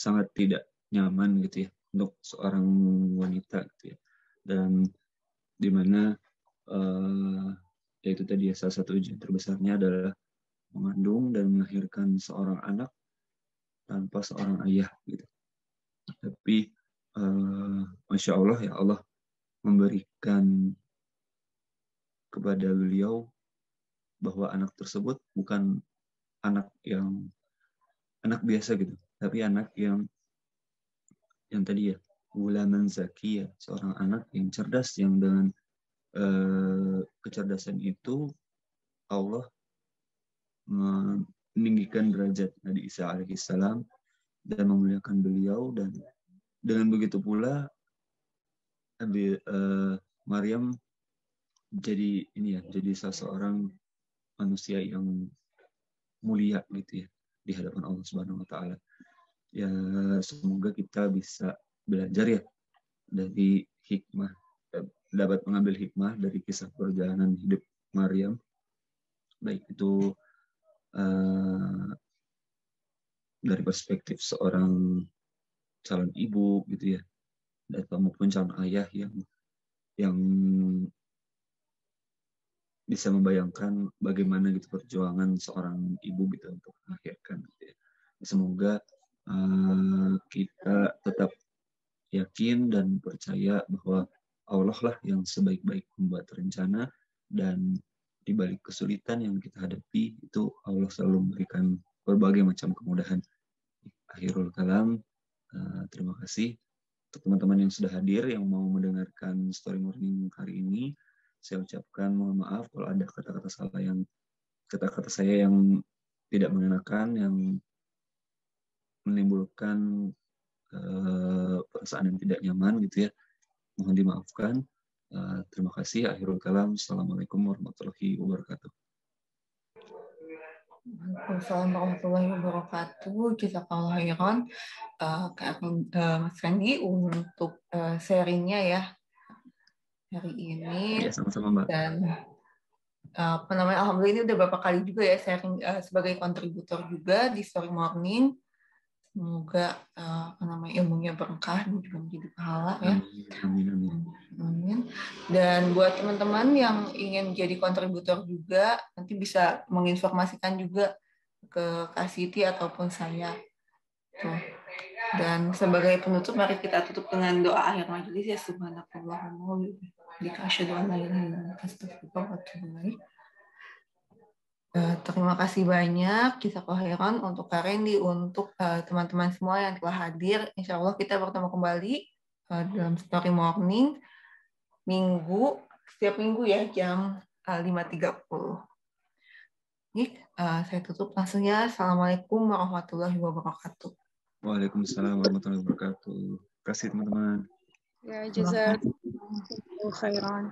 Speaker 1: sangat tidak nyaman gitu ya untuk seorang wanita gitu ya, dan dimana yaitu tadi ya, salah satu ujian terbesarnya adalah mengandung dan melahirkan seorang anak tanpa seorang ayah gitu. Tapi Masya Allah ya, Allah memberikan kepada beliau bahwa anak tersebut bukan anak biasa gitu, tapi anak yang tadi ya, gulaman zakiyah, seorang anak yang cerdas, yang dengan kecerdasan itu Allah meninggikan derajat Nabi Isa alaihissalam dan memuliakan beliau, dan dengan begitu pula Maryam jadi salah seorang manusia yang mulia gitu ya di hadapan Allah Subhanahu wa taala. Ya, semoga kita bisa belajar ya dari hikmah, dapat mengambil hikmah dari kisah perjalanan hidup Maryam, baik itu dari perspektif seorang calon ibu gitu ya, atau maupun calon ayah yang bisa membayangkan bagaimana gitu perjuangan seorang ibu gitu untuk melahirkan gitu ya. Semoga kita tetap yakin dan percaya bahwa Allah lah yang sebaik-baik membuat rencana, dan di balik kesulitan yang kita hadapi itu Allah selalu memberikan berbagai macam kemudahan. Akhirul kalam, terima kasih untuk teman-teman yang sudah hadir, yang mau mendengarkan Story Morning hari ini. Saya ucapkan mohon maaf kalau ada kata-kata saya yang tidak mengenakan, yang menimbulkan perasaan yang tidak nyaman gitu ya. Mohon dimaafkan. Terima kasih. Akhirul kalam. Assalamualaikum warahmatullahi wabarakatuh.
Speaker 2: Waalaikumsalam warahmatullahi wabarakatuh. Jazakallahu khairan Mas Randy untuk sharingnya ya hari ini.
Speaker 1: Ya, sama-sama Mbak.
Speaker 2: Dan alhamdulillah ini udah beberapa kali juga ya sharing sebagai kontributor juga di Story Morning. Semoga ilmunya berkah dan juga menjadi pahala ya. Amin. Dan buat teman-teman yang ingin jadi kontributor juga, nanti bisa menginformasikan juga ke Kak Siti ataupun saya. Tuh. Dan sebagai penutup, mari kita tutup dengan doa akhir majelis ya. Subhanakallahumma wa bihamdika asyhadu an la ilaha illa anta astaghfiruka wa atubu ilaik. Terima kasih banyak kisah kelahiran untuk Kak Randy, untuk teman-teman semua yang telah hadir. Insya Allah kita bertemu kembali dalam Story Morning setiap minggu ya jam 5.30. Saya tutup langsungnya. Assalamualaikum warahmatullahi wabarakatuh.
Speaker 1: Waalaikumsalam warahmatullahi wabarakatuh. Terima kasih teman-teman.
Speaker 4: Ya, jazakallahu khairan.